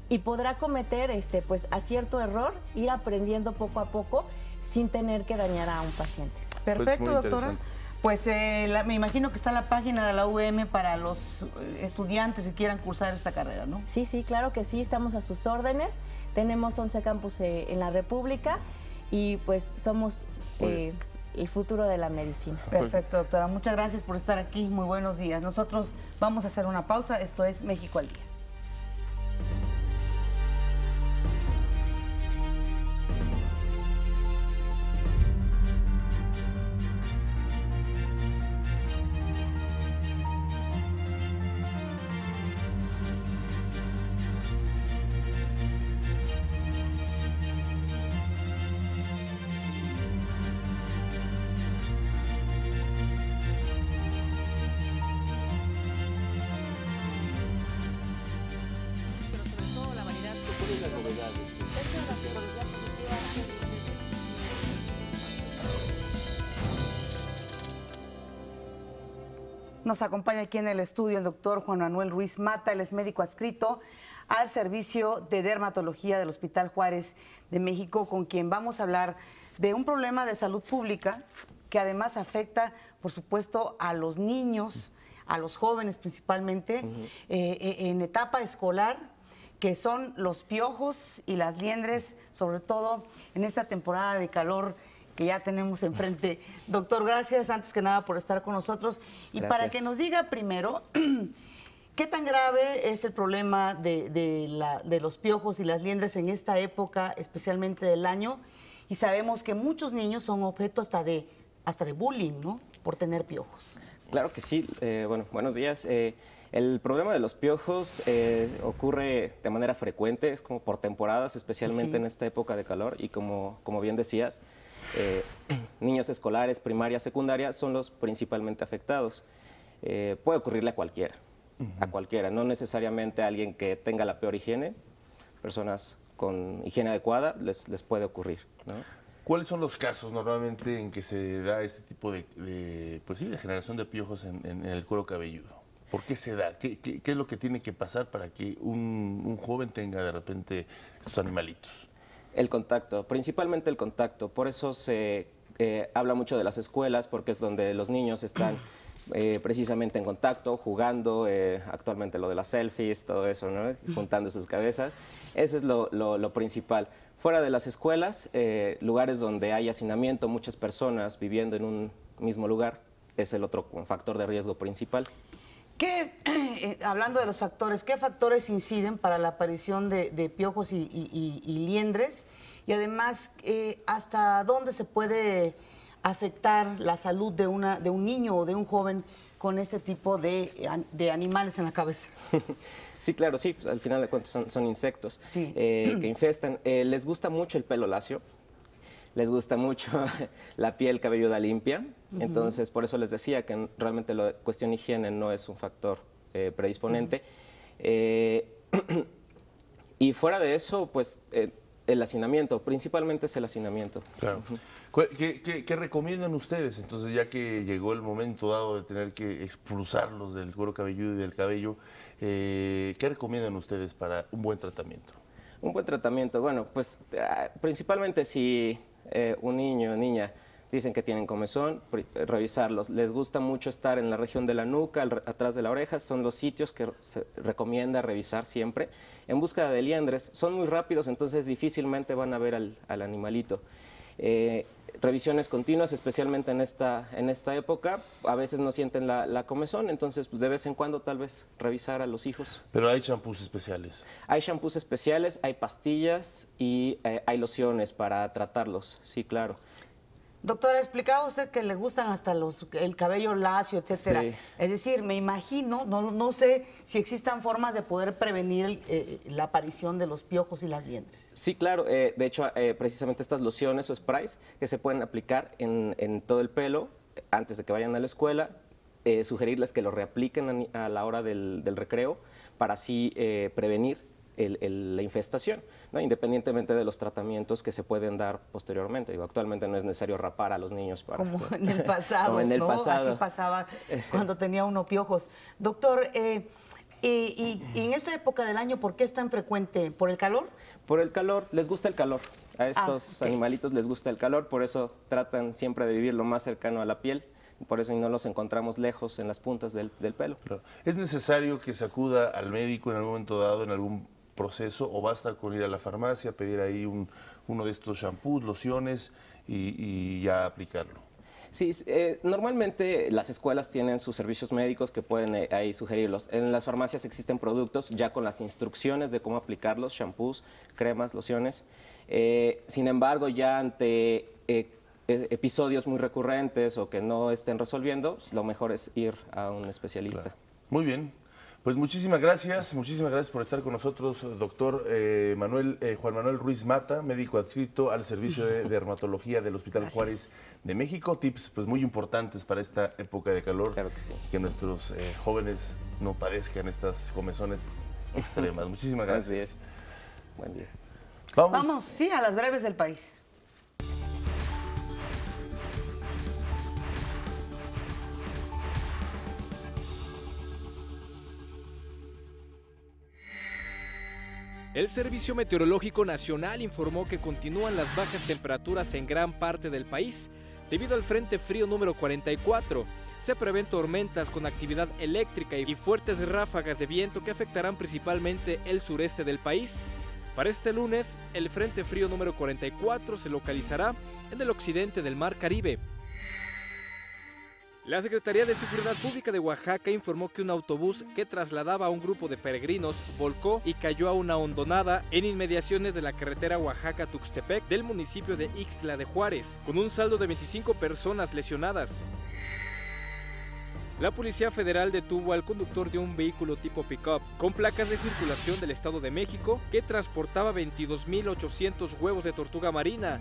y podrá cometer pues acierto error, ir aprendiendo poco a poco sin tener que dañar a un paciente. Perfecto, pues doctora. Pues me imagino que está la página de la UVM para los estudiantes que quieran cursar esta carrera, ¿no? Sí, sí, claro que sí, estamos a sus órdenes. Tenemos 11 campus en la República y pues somos el futuro de la medicina. Perfecto, doctora. Muchas gracias por estar aquí. Muy buenos días. Nosotros vamos a hacer una pausa. Esto es México al Día. Nos acompaña aquí en el estudio el doctor Juan Manuel Ruiz Mata, él es médico adscrito al Servicio de Dermatología del Hospital Juárez de México, con quien vamos a hablar de un problema de salud pública que además afecta, por supuesto, a los niños, a los jóvenes principalmente, en etapa escolar, que son los piojos y las liendres, sobre todo en esta temporada de calor que ya tenemos enfrente. Doctor, gracias antes que nada por estar con nosotros. Y Gracias. para que nos diga primero, ¿qué tan grave es el problema de los piojos y las liendres en esta época, especialmente del año? Y sabemos que muchos niños son objeto hasta de bullying, ¿no? Por tener piojos. Claro que sí. Bueno, buenos días. El problema de los piojos ocurre de manera frecuente, es como por temporadas, especialmente en esta época de calor. Y como bien decías, niños escolares, primaria, secundaria, son los principalmente afectados. Puede ocurrirle a cualquiera, no necesariamente a alguien que tenga la peor higiene. Personas con higiene adecuada les puede ocurrir, ¿no? ¿Cuáles son los casos normalmente en que se da este tipo de generación de piojos en el cuero cabelludo? ¿Por qué se da? ¿Qué es lo que tiene que pasar para que un joven tenga de repente estos animalitos? El contacto, principalmente el contacto. Por eso se habla mucho de las escuelas, porque es donde los niños están precisamente en contacto, jugando, actualmente lo de las selfies, todo eso, ¿no? Juntando sus cabezas. Eso es lo principal. Fuera de las escuelas, lugares donde hay hacinamiento, muchas personas viviendo en un mismo lugar, es el otro factor de riesgo principal. Hablando de los factores, ¿qué factores inciden para la aparición de piojos y liendres? Y además, ¿hasta dónde se puede afectar la salud de un niño o de un joven con este tipo de animales en la cabeza? Sí, claro, sí, pues, al final de cuentas son insectos que infestan. Les gusta mucho el pelo lacio, les gusta mucho la piel cabelluda limpia, entonces por eso les decía que realmente la cuestión higiene no es un factor predisponente. Y fuera de eso, pues el hacinamiento, principalmente es el hacinamiento. Claro. ¿Qué recomiendan ustedes? Entonces, ya que llegó el momento dado de tener que expulsarlos del cuero cabelludo y del cabello, ¿qué recomiendan ustedes para un buen tratamiento? Un buen tratamiento, bueno, pues principalmente si un niño o niña dicen que tienen comezón, revisarlos. Les gusta mucho estar en la región de la nuca, atrás de la oreja, son los sitios que se recomienda revisar siempre. En búsqueda de liendres, son muy rápidos, entonces difícilmente van a ver al animalito. Revisiones continuas, especialmente en esta época, a veces no sienten la comezón, entonces pues, de vez en cuando tal vez revisar a los hijos. Pero hay champús especiales. Hay champús especiales, hay pastillas y hay lociones para tratarlos, sí, claro. Doctora, explicaba usted que le gustan hasta el cabello lacio, etcétera. Sí. Es decir, me imagino, no sé si existan formas de poder prevenir la aparición de los piojos y las liendres. Sí, claro. De hecho, precisamente estas lociones o sprays que se pueden aplicar en todo el pelo antes de que vayan a la escuela, sugerirles que lo reapliquen a la hora del recreo para así prevenir la infestación, ¿no? Independientemente de los tratamientos que se pueden dar posteriormente. Digo, actualmente no es necesario rapar a los niños para... Como en el pasado, como en el pasado. Así pasaba cuando tenía uno piojos. Doctor, y en esta época del año, ¿por qué es tan frecuente? ¿Por el calor? Por el calor, les gusta el calor. A estos animalitos les gusta el calor, por eso tratan siempre de vivir lo más cercano a la piel. Por eso no los encontramos lejos en las puntas del pelo. Claro. ¿Es necesario que se acuda al médico en algún momento dado, en algún proceso, o basta con ir a la farmacia, pedir ahí uno de estos shampoos, lociones y ya aplicarlo? Sí, normalmente las escuelas tienen sus servicios médicos que pueden ahí sugerirlos. En las farmacias existen productos ya con las instrucciones de cómo aplicarlos, shampoos, cremas, lociones. Sin embargo, ya ante episodios muy recurrentes o que no estén resolviendo, pues, lo mejor es ir a un especialista. Claro. Muy bien. Pues muchísimas gracias por estar con nosotros, doctor Juan Manuel Ruiz Mata, médico adscrito al Servicio de Dermatología del Hospital Juárez de México. Tips pues muy importantes para esta época de calor, claro que sí. Que nuestros jóvenes no padezcan estas comezones extremas. Muchísimas gracias. Buen día. Vamos, sí, a las breves del país. El Servicio Meteorológico Nacional informó que continúan las bajas temperaturas en gran parte del país debido al Frente Frío número 44. se prevén tormentas con actividad eléctrica y fuertes ráfagas de viento que afectarán principalmente el sureste del país. Para este lunes, el Frente Frío número 44 se localizará en el occidente del Mar Caribe. La Secretaría de Seguridad Pública de Oaxaca informó que un autobús que trasladaba a un grupo de peregrinos volcó y cayó a una hondonada en inmediaciones de la carretera Oaxaca-Tuxtepec del municipio de Ixtla de Juárez, con un saldo de 25 personas lesionadas. La Policía Federal detuvo al conductor de un vehículo tipo pick-up con placas de circulación del Estado de México que transportaba 22.800 huevos de tortuga marina.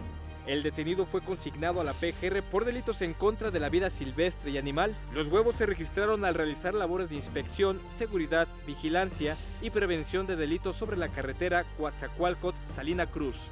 El detenido fue consignado a la PGR por delitos en contra de la vida silvestre y animal. Los huevos se registraron al realizar labores de inspección, seguridad, vigilancia y prevención de delitos sobre la carretera Coatzacoalcos-Salina Cruz.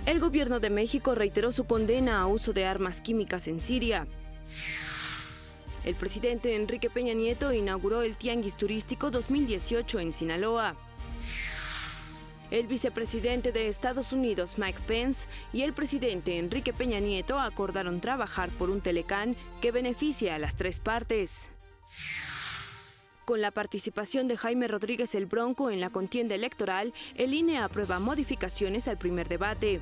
El gobierno de México reiteró su condena a uso de armas químicas en Siria. El presidente Enrique Peña Nieto inauguró el Tianguis Turístico 2018 en Sinaloa. El vicepresidente de Estados Unidos, Mike Pence, y el presidente Enrique Peña Nieto acordaron trabajar por un Telecán que beneficie a las tres partes. Con la participación de Jaime Rodríguez el Bronco en la contienda electoral, el INE aprueba modificaciones al primer debate.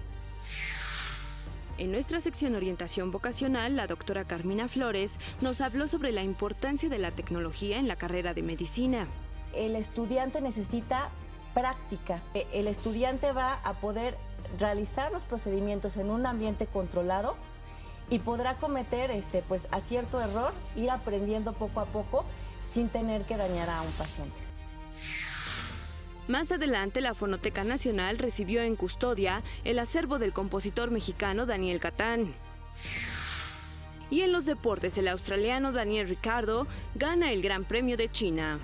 En nuestra sección Orientación Vocacional, la doctora Carmina Flores nos habló sobre la importancia de la tecnología en la carrera de medicina. El estudiante necesita práctica. El estudiante va a poder realizar los procedimientos en un ambiente controlado y podrá cometer acierto error, ir aprendiendo poco a poco sin tener que dañar a un paciente. Más adelante, la Fonoteca Nacional recibió en custodia el acervo del compositor mexicano Daniel Catán. Y en los deportes, el australiano Daniel Ricciardo gana el Gran Premio de China.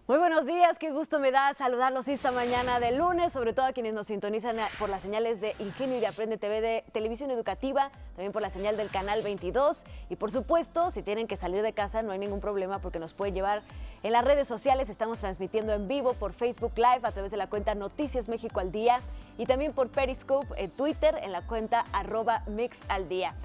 Muy buenos días, qué gusto me da saludarlos esta mañana de lunes, sobre todo a quienes nos sintonizan por las señales de Ingenio y de Aprende TV de Televisión Educativa, también por la señal del canal 22 y por supuesto, si tienen que salir de casa no hay ningún problema porque nos puede llevar en las redes sociales, estamos transmitiendo en vivo por Facebook Live a través de la cuenta Noticias México al Día y también por Periscope en Twitter en la cuenta @mixaldía.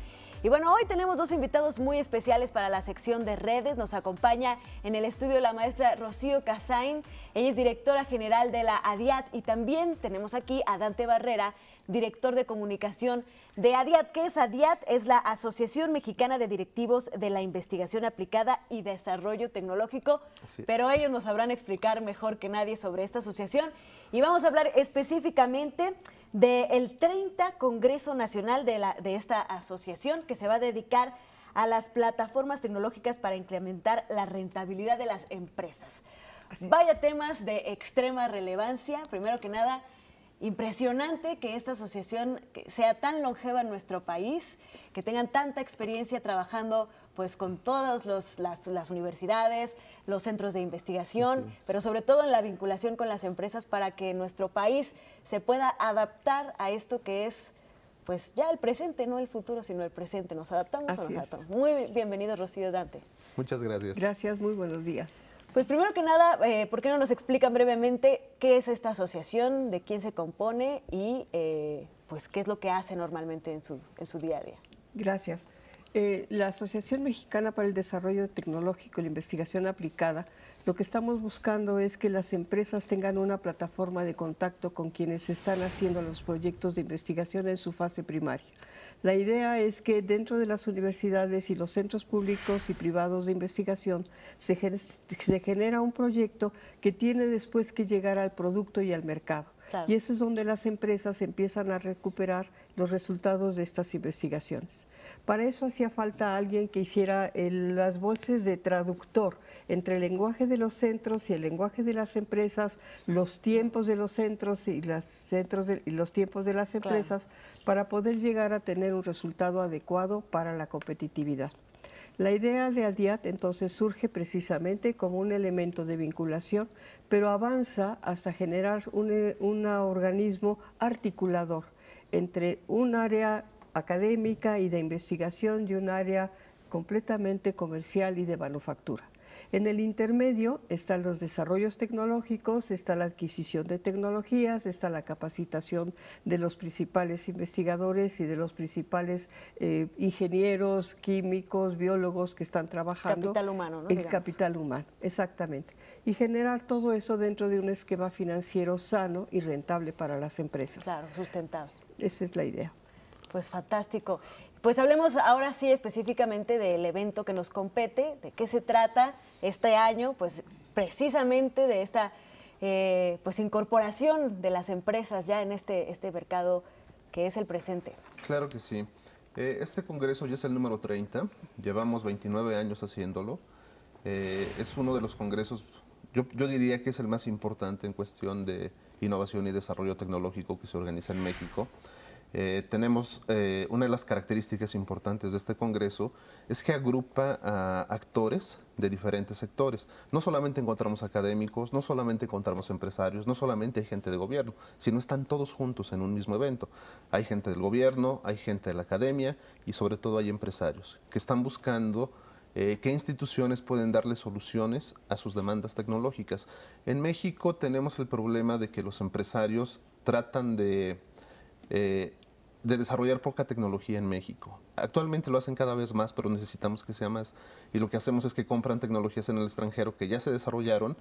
Y bueno, hoy tenemos dos invitados muy especiales para la sección de redes. Nos acompaña en el estudio la maestra Rocío Casain. Ella es directora general de la ADIAT y también tenemos aquí a Dante Barrera, director de comunicación de ADIAT. ¿Qué es ADIAT? Es la Asociación Mexicana de Directivos de la Investigación Aplicada y Desarrollo Tecnológico. Pero ellos nos sabrán explicar mejor que nadie sobre esta asociación. Y vamos a hablar específicamente del 30 Congreso Nacional de esta asociación que se va a dedicar a las plataformas tecnológicas para incrementar la rentabilidad de las empresas. Vaya temas de extrema relevancia. Primero que nada, impresionante que esta asociación sea tan longeva en nuestro país, que tengan tanta experiencia trabajando pues con todas las universidades, los centros de investigación, pero sobre todo en la vinculación con las empresas para que nuestro país se pueda adaptar a esto que es pues ya el presente, no el futuro, sino el presente. ¿Nos adaptamos o nos adaptamos? Muy bienvenido, Rocío, Dante. Muchas gracias. Gracias, muy buenos días. Pues primero que nada, ¿por qué no nos explican brevemente qué es esta asociación, de quién se compone y pues qué es lo que hace normalmente en su día a día? Gracias. La Asociación Mexicana para el Desarrollo Tecnológico y la Investigación Aplicada, lo que estamos buscando es que las empresas tengan una plataforma de contacto con quienes están haciendo los proyectos de investigación en su fase primaria. La idea es que dentro de las universidades y los centros públicos y privados de investigación se genera un proyecto que tiene después que llegar al producto y al mercado. Claro. Y eso es donde las empresas empiezan a recuperar los resultados de estas investigaciones. Para eso hacía falta alguien que hiciera las voces de traductor entre el lenguaje de los centros y el lenguaje de las empresas, los tiempos de los centros y los tiempos de las empresas, claro, para poder llegar a tener un resultado adecuado para la competitividad. La idea de ADIAT entonces surge precisamente como un elemento de vinculación, pero avanza hasta generar un organismo articulador entre un área académica y de investigación y un área completamente comercial y de manufactura. En el intermedio están los desarrollos tecnológicos, está la adquisición de tecnologías, está la capacitación de los principales investigadores y de los principales ingenieros, químicos, biólogos que están trabajando. Capital humano, ¿no? El capital humano, exactamente. Y generar todo eso dentro de un esquema financiero sano y rentable para las empresas. Claro, sustentable. Esa es la idea. Pues fantástico. Pues hablemos ahora sí específicamente del evento que nos compete, de qué se trata este año, pues precisamente de esta pues incorporación de las empresas ya en este mercado que es el presente. Claro que sí. Este congreso ya es el número 30, llevamos 29 años haciéndolo. Es uno de los congresos, yo diría que es el más importante en cuestión de innovación y desarrollo tecnológico que se organiza en México. Tenemos una de las características importantes de este congreso es que agrupa a actores de diferentes sectores. No solamente encontramos académicos, no solamente encontramos empresarios, no solamente hay gente de gobierno, sino están todos juntos en un mismo evento. Hay gente del gobierno, hay gente de la academia y sobre todo hay empresarios que están buscando qué instituciones pueden darle soluciones a sus demandas tecnológicas. En México tenemos el problema de que los empresarios tratan de desarrollar poca tecnología en México. Actualmente lo hacen cada vez más, pero necesitamos que sea más. Y lo que hacemos es que compran tecnologías en el extranjero que ya se desarrollaron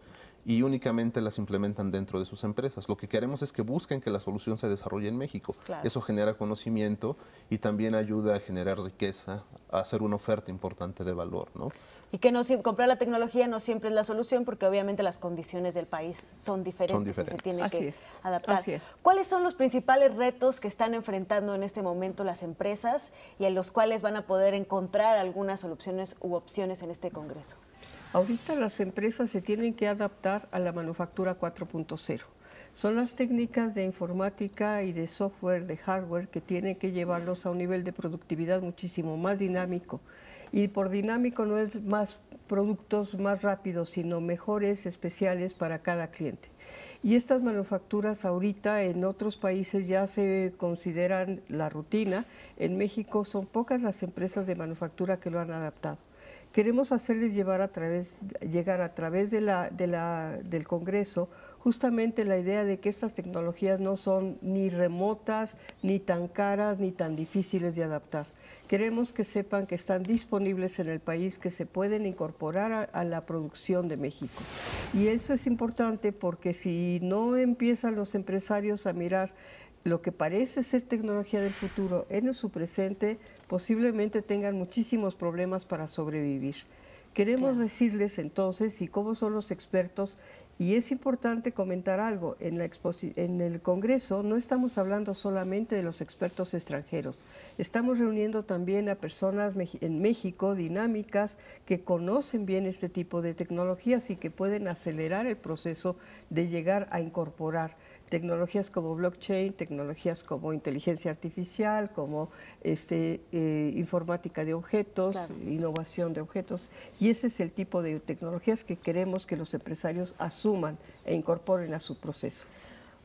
y únicamente las implementan dentro de sus empresas. Lo que queremos es que busquen que la solución se desarrolle en México. Claro. Eso genera conocimiento y también ayuda a generar riqueza, a hacer una oferta importante de valor, ¿no? Y que comprar la tecnología no siempre es la solución porque obviamente las condiciones del país son diferentes. Y se tiene que adaptar. Así es. ¿Cuáles son los principales retos que están enfrentando en este momento las empresas y en los cuales van a poder encontrar algunas soluciones u opciones en este congreso? Ahorita las empresas se tienen que adaptar a la manufactura 4.0. Son las técnicas de informática y de software, de hardware, que tienen que llevarlos a un nivel de productividad muchísimo más dinámico. Y por dinámico no es más productos más rápidos, sino mejores, especiales para cada cliente. Y estas manufacturas ahorita en otros países ya se consideran la rutina. En México son pocas las empresas de manufactura que lo han adaptado. Queremos hacerles llegar a través del Congreso justamente la idea de que estas tecnologías no son ni remotas, ni tan caras, ni tan difíciles de adaptar. Queremos que sepan que están disponibles en el país, que se pueden incorporar a la producción de México. Y eso es importante porque si no empiezan los empresarios a mirar lo que parece ser tecnología del futuro en su presente, posiblemente tengan muchísimos problemas para sobrevivir. Queremos decirles entonces, y cómo son los expertos, y es importante comentar algo, en el Congreso no estamos hablando solamente de los expertos extranjeros, estamos reuniendo también a personas en México dinámicas que conocen bien este tipo de tecnologías y que pueden acelerar el proceso de llegar a incorporar tecnologías como blockchain, tecnologías como inteligencia artificial, como informática de objetos, claro, innovación de objetos, y ese es el tipo de tecnologías que queremos que los empresarios asuman e incorporen a su proceso.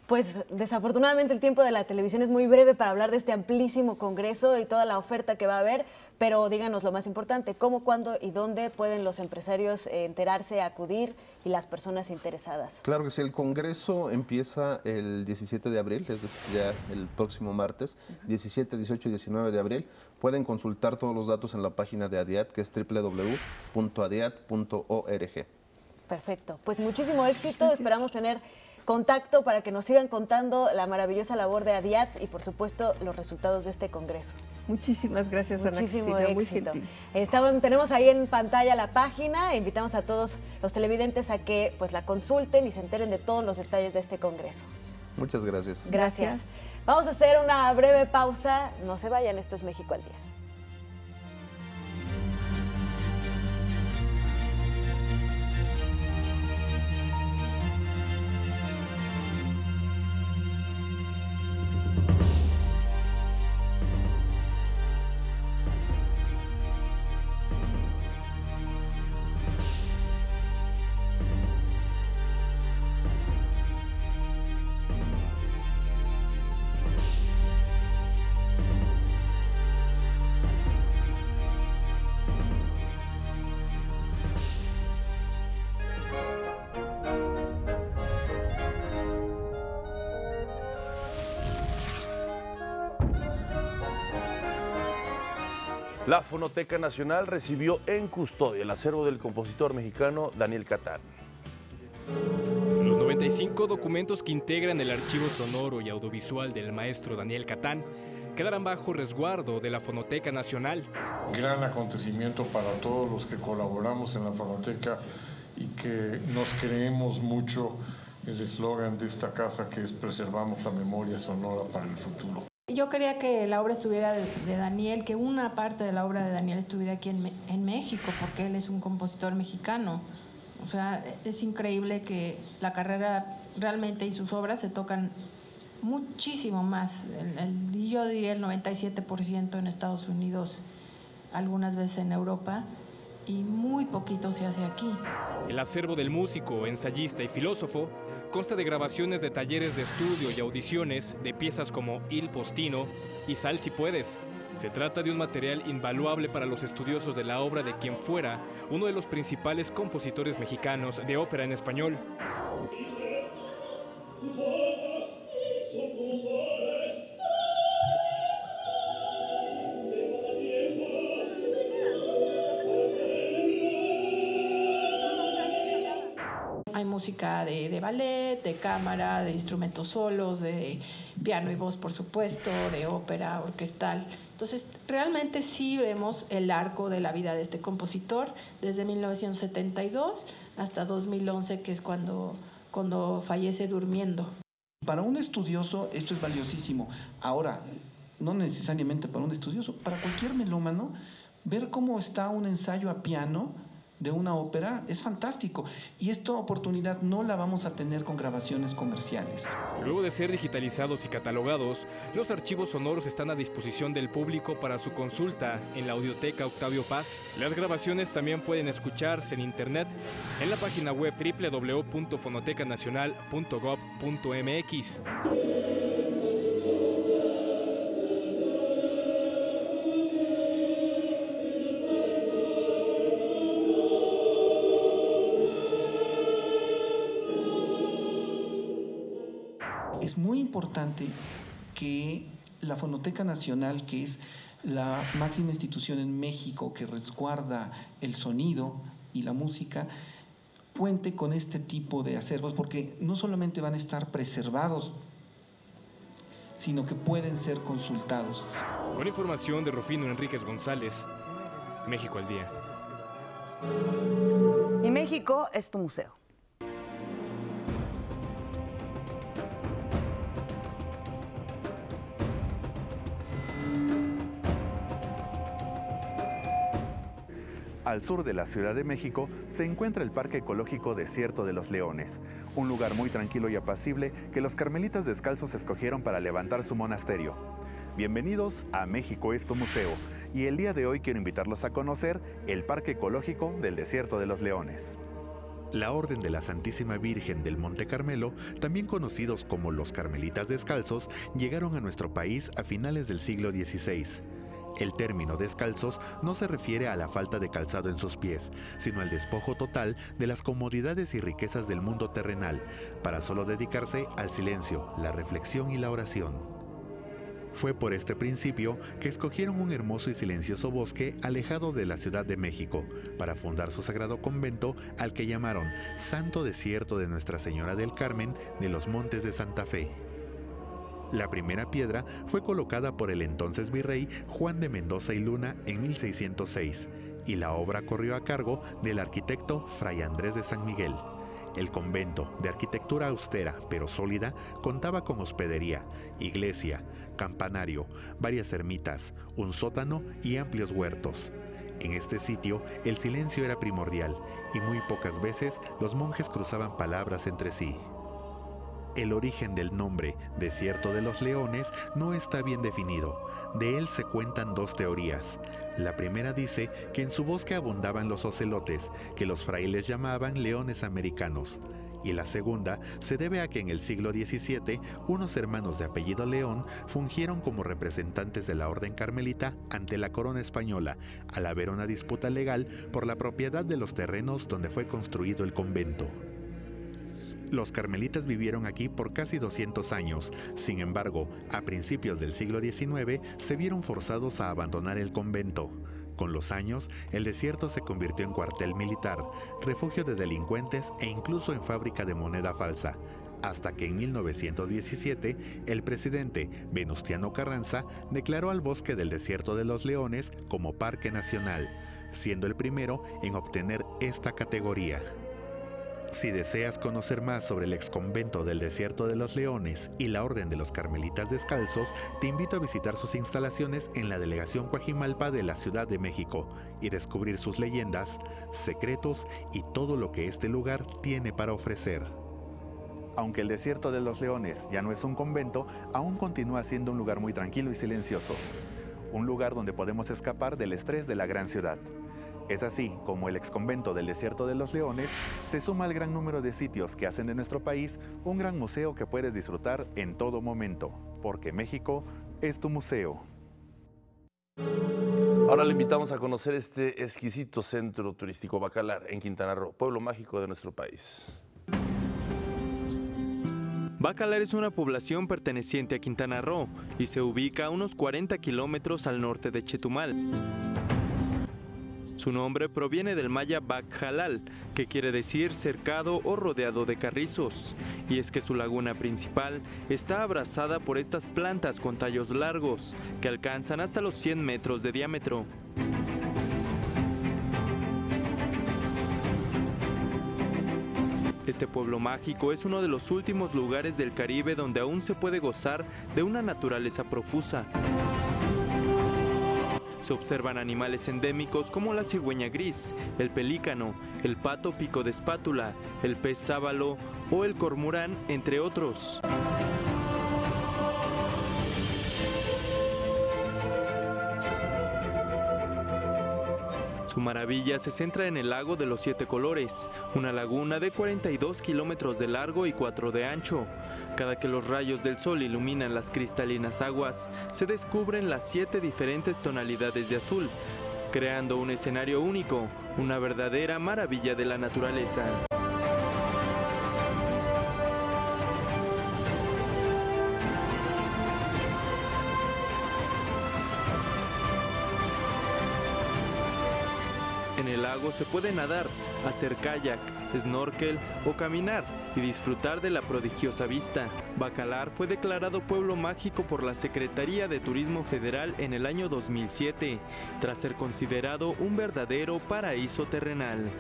Pues desafortunadamente el tiempo de la televisión es muy breve para hablar de este amplísimo congreso y toda la oferta que va a haber, pero díganos lo más importante, ¿cómo, cuándo y dónde pueden los empresarios enterarse, acudir y las personas interesadas? Claro que sí, el congreso empieza el 17 de abril, es decir, ya el próximo martes, 17, 18 y 19 de abril. Pueden consultar todos los datos en la página de ADIAT, que es www.adiat.org. Perfecto, pues muchísimo éxito, esperamos tener contacto para que nos sigan contando la maravillosa labor de ADIAT y por supuesto los resultados de este congreso. Muchísimas gracias, Ana Cristina, muy gentil. Tenemos ahí en pantalla la página, invitamos a todos los televidentes a que pues la consulten y se enteren de todos los detalles de este congreso. Muchas gracias. Gracias. Vamos a hacer una breve pausa, no se vayan, esto es México al Día. La Fonoteca Nacional recibió en custodia el acervo del compositor mexicano Daniel Catán. Los 95 documentos que integran el archivo sonoro y audiovisual del maestro Daniel Catán quedarán bajo resguardo de la Fonoteca Nacional. Gran acontecimiento para todos los que colaboramos en la Fonoteca y que nos creemos mucho el eslogan de esta casa, que es preservamos la memoria sonora para el futuro. Yo quería que la obra estuviera de Daniel, que una parte de la obra de Daniel estuviera aquí en México, porque él es un compositor mexicano. O sea, es increíble que la carrera realmente y sus obras se tocan muchísimo más. Yo diría el 97% en Estados Unidos, algunas veces en Europa, y muy poquito se hace aquí. El acervo del músico, ensayista y filósofo consta de grabaciones de talleres de estudio y audiciones de piezas como Il Postino y Sal si puedes. Se trata de un material invaluable para los estudiosos de la obra de quien fuera uno de los principales compositores mexicanos de ópera en español. Hay música de ballet, de cámara, de instrumentos solos, de piano y voz, por supuesto, de ópera, orquestal. Entonces, realmente sí vemos el arco de la vida de este compositor desde 1972 hasta 2011, que es cuando fallece durmiendo. Para un estudioso esto es valiosísimo. Ahora, no necesariamente para un estudioso, para cualquier melómano, ver cómo está un ensayo a piano de una ópera es fantástico, y esta oportunidad no la vamos a tener con grabaciones comerciales. Luego de ser digitalizados y catalogados, los archivos sonoros están a disposición del público para su consulta en la Audioteca Octavio Paz. Las grabaciones también pueden escucharse en internet en la página web www.fonotecanacional.gov.mx. Es muy importante que la Fonoteca Nacional, que es la máxima institución en México que resguarda el sonido y la música, cuente con este tipo de acervos, porque no solamente van a estar preservados, sino que pueden ser consultados. Con información de Rufino Enríquez González, México al Día. Y México es tu museo. Al sur de la Ciudad de México se encuentra el Parque Ecológico Desierto de los Leones, un lugar muy tranquilo y apacible que los carmelitas descalzos escogieron para levantar su monasterio. Bienvenidos a México es tu museo, y el día de hoy quiero invitarlos a conocer el Parque Ecológico del Desierto de los Leones. La Orden de la Santísima Virgen del Monte Carmelo, también conocidos como los Carmelitas Descalzos, llegaron a nuestro país a finales del siglo XVI. El término descalzos no se refiere a la falta de calzado en sus pies, sino al despojo total de las comodidades y riquezas del mundo terrenal, para solo dedicarse al silencio, la reflexión y la oración. Fue por este principio que escogieron un hermoso y silencioso bosque alejado de la Ciudad de México, para fundar su sagrado convento, al que llamaron Santo Desierto de Nuestra Señora del Carmen de los Montes de Santa Fe. La primera piedra fue colocada por el entonces virrey Juan de Mendoza y Luna en 1606, y la obra corrió a cargo del arquitecto Fray Andrés de San Miguel. El convento, de arquitectura austera pero sólida, contaba con hospedería, iglesia, campanario, varias ermitas, un sótano y amplios huertos. En este sitio el silencio era primordial, y muy pocas veces los monjes cruzaban palabras entre sí. El origen del nombre Desierto de los Leones no está bien definido. De él se cuentan dos teorías. La primera dice que en su bosque abundaban los ocelotes, que los frailes llamaban leones americanos. Y la segunda se debe a que en el siglo XVII unos hermanos de apellido León fungieron como representantes de la orden carmelita ante la corona española, al haber una disputa legal por la propiedad de los terrenos donde fue construido el convento. Los carmelitas vivieron aquí por casi 200 años. Sin embargo, a principios del siglo XIX se vieron forzados a abandonar el convento. Con los años, el desierto se convirtió en cuartel militar, refugio de delincuentes e incluso en fábrica de moneda falsa, hasta que en 1917 el presidente Venustiano Carranza declaró al bosque del Desierto de los Leones como Parque Nacional, siendo el primero en obtener esta categoría. Si deseas conocer más sobre el exconvento del Desierto de los Leones y la Orden de los Carmelitas Descalzos, te invito a visitar sus instalaciones en la delegación Coajimalpa de la Ciudad de México y descubrir sus leyendas, secretos y todo lo que este lugar tiene para ofrecer. Aunque el Desierto de los Leones ya no es un convento, aún continúa siendo un lugar muy tranquilo y silencioso. Un lugar donde podemos escapar del estrés de la gran ciudad. Es así como el exconvento del Desierto de los Leones se suma al gran número de sitios que hacen de nuestro país un gran museo que puedes disfrutar en todo momento, porque México es tu museo. Ahora le invitamos a conocer este exquisito centro turístico Bacalar en Quintana Roo, pueblo mágico de nuestro país. Bacalar es una población perteneciente a Quintana Roo y se ubica a unos 40 kilómetros al norte de Chetumal. Su nombre proviene del maya Bac-Jalal, que quiere decir cercado o rodeado de carrizos, y es que su laguna principal está abrazada por estas plantas con tallos largos, que alcanzan hasta los 100 metros de diámetro. Este pueblo mágico es uno de los últimos lugares del Caribe donde aún se puede gozar de una naturaleza profusa. Se observan animales endémicos como la cigüeña gris, el pelícano, el pato pico de espátula, el pez sábalo o el cormorán, entre otros. Su maravilla se centra en el lago de los 7 colores, una laguna de 42 kilómetros de largo y 4 de ancho. Cada que los rayos del sol iluminan las cristalinas aguas, se descubren las 7 diferentes tonalidades de azul, creando un escenario único, una verdadera maravilla de la naturaleza. En el lago se puede nadar, hacer kayak, snorkel o caminar y disfrutar de la prodigiosa vista. Bacalar fue declarado pueblo mágico por la Secretaría de Turismo Federal en el año 2007, tras ser considerado un verdadero paraíso terrenal.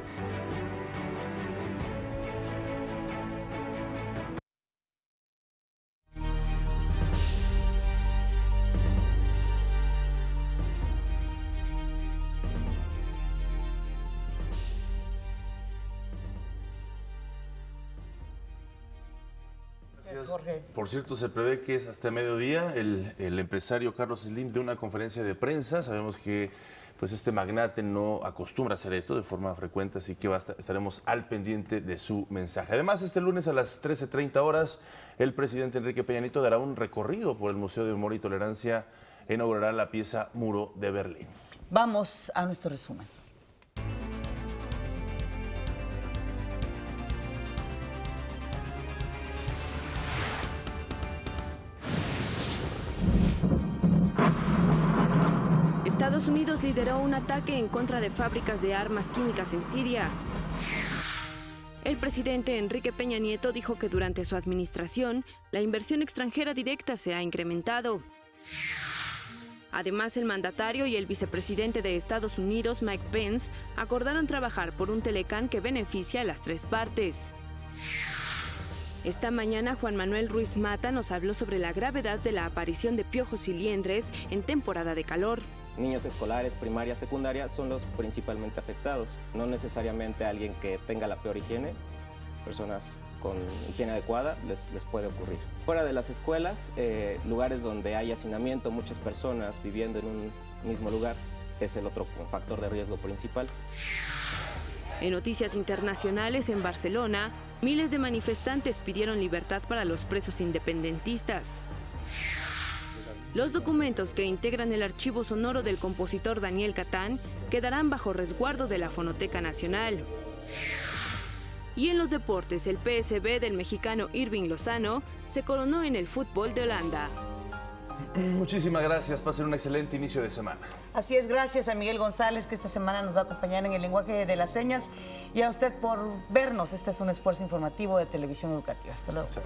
Por cierto, se prevé que es hasta mediodía el empresario Carlos Slim de una conferencia de prensa. Sabemos que pues este magnate no acostumbra a hacer esto de forma frecuente, así que estaremos al pendiente de su mensaje. Además, este lunes a las 13:30 horas, el presidente Enrique Peña Nieto dará un recorrido por el Museo de Humor y Tolerancia e inaugurará la pieza Muro de Berlín. Vamos a nuestro resumen. Estados Unidos lideró un ataque en contra de fábricas de armas químicas en Siria. El presidente Enrique Peña Nieto dijo que durante su administración, la inversión extranjera directa se ha incrementado. Además, el mandatario y el vicepresidente de Estados Unidos, Mike Pence, acordaron trabajar por un Telecán que beneficia a las 3 partes. Esta mañana, Juan Manuel Ruiz Mata nos habló sobre la gravedad de la aparición de piojos y liendres en temporada de calor. Niños escolares, primaria, secundaria son los principalmente afectados. No necesariamente alguien que tenga la peor higiene, personas con higiene adecuada les puede ocurrir. Fuera de las escuelas, lugares donde hay hacinamiento, muchas personas viviendo en un mismo lugar, es el otro factor de riesgo principal. En noticias internacionales, en Barcelona, miles de manifestantes pidieron libertad para los presos independentistas. Los documentos que integran el archivo sonoro del compositor Daniel Catán quedarán bajo resguardo de la Fonoteca Nacional. Y en los deportes, el PSV del mexicano Irving Lozano se coronó en el fútbol de Holanda. Muchísimas gracias, pasen un excelente inicio de semana. Así es, gracias a Miguel González, que esta semana nos va a acompañar en el lenguaje de las señas, y a usted por vernos. Este es un esfuerzo informativo de Televisión Educativa. Hasta luego. Chao.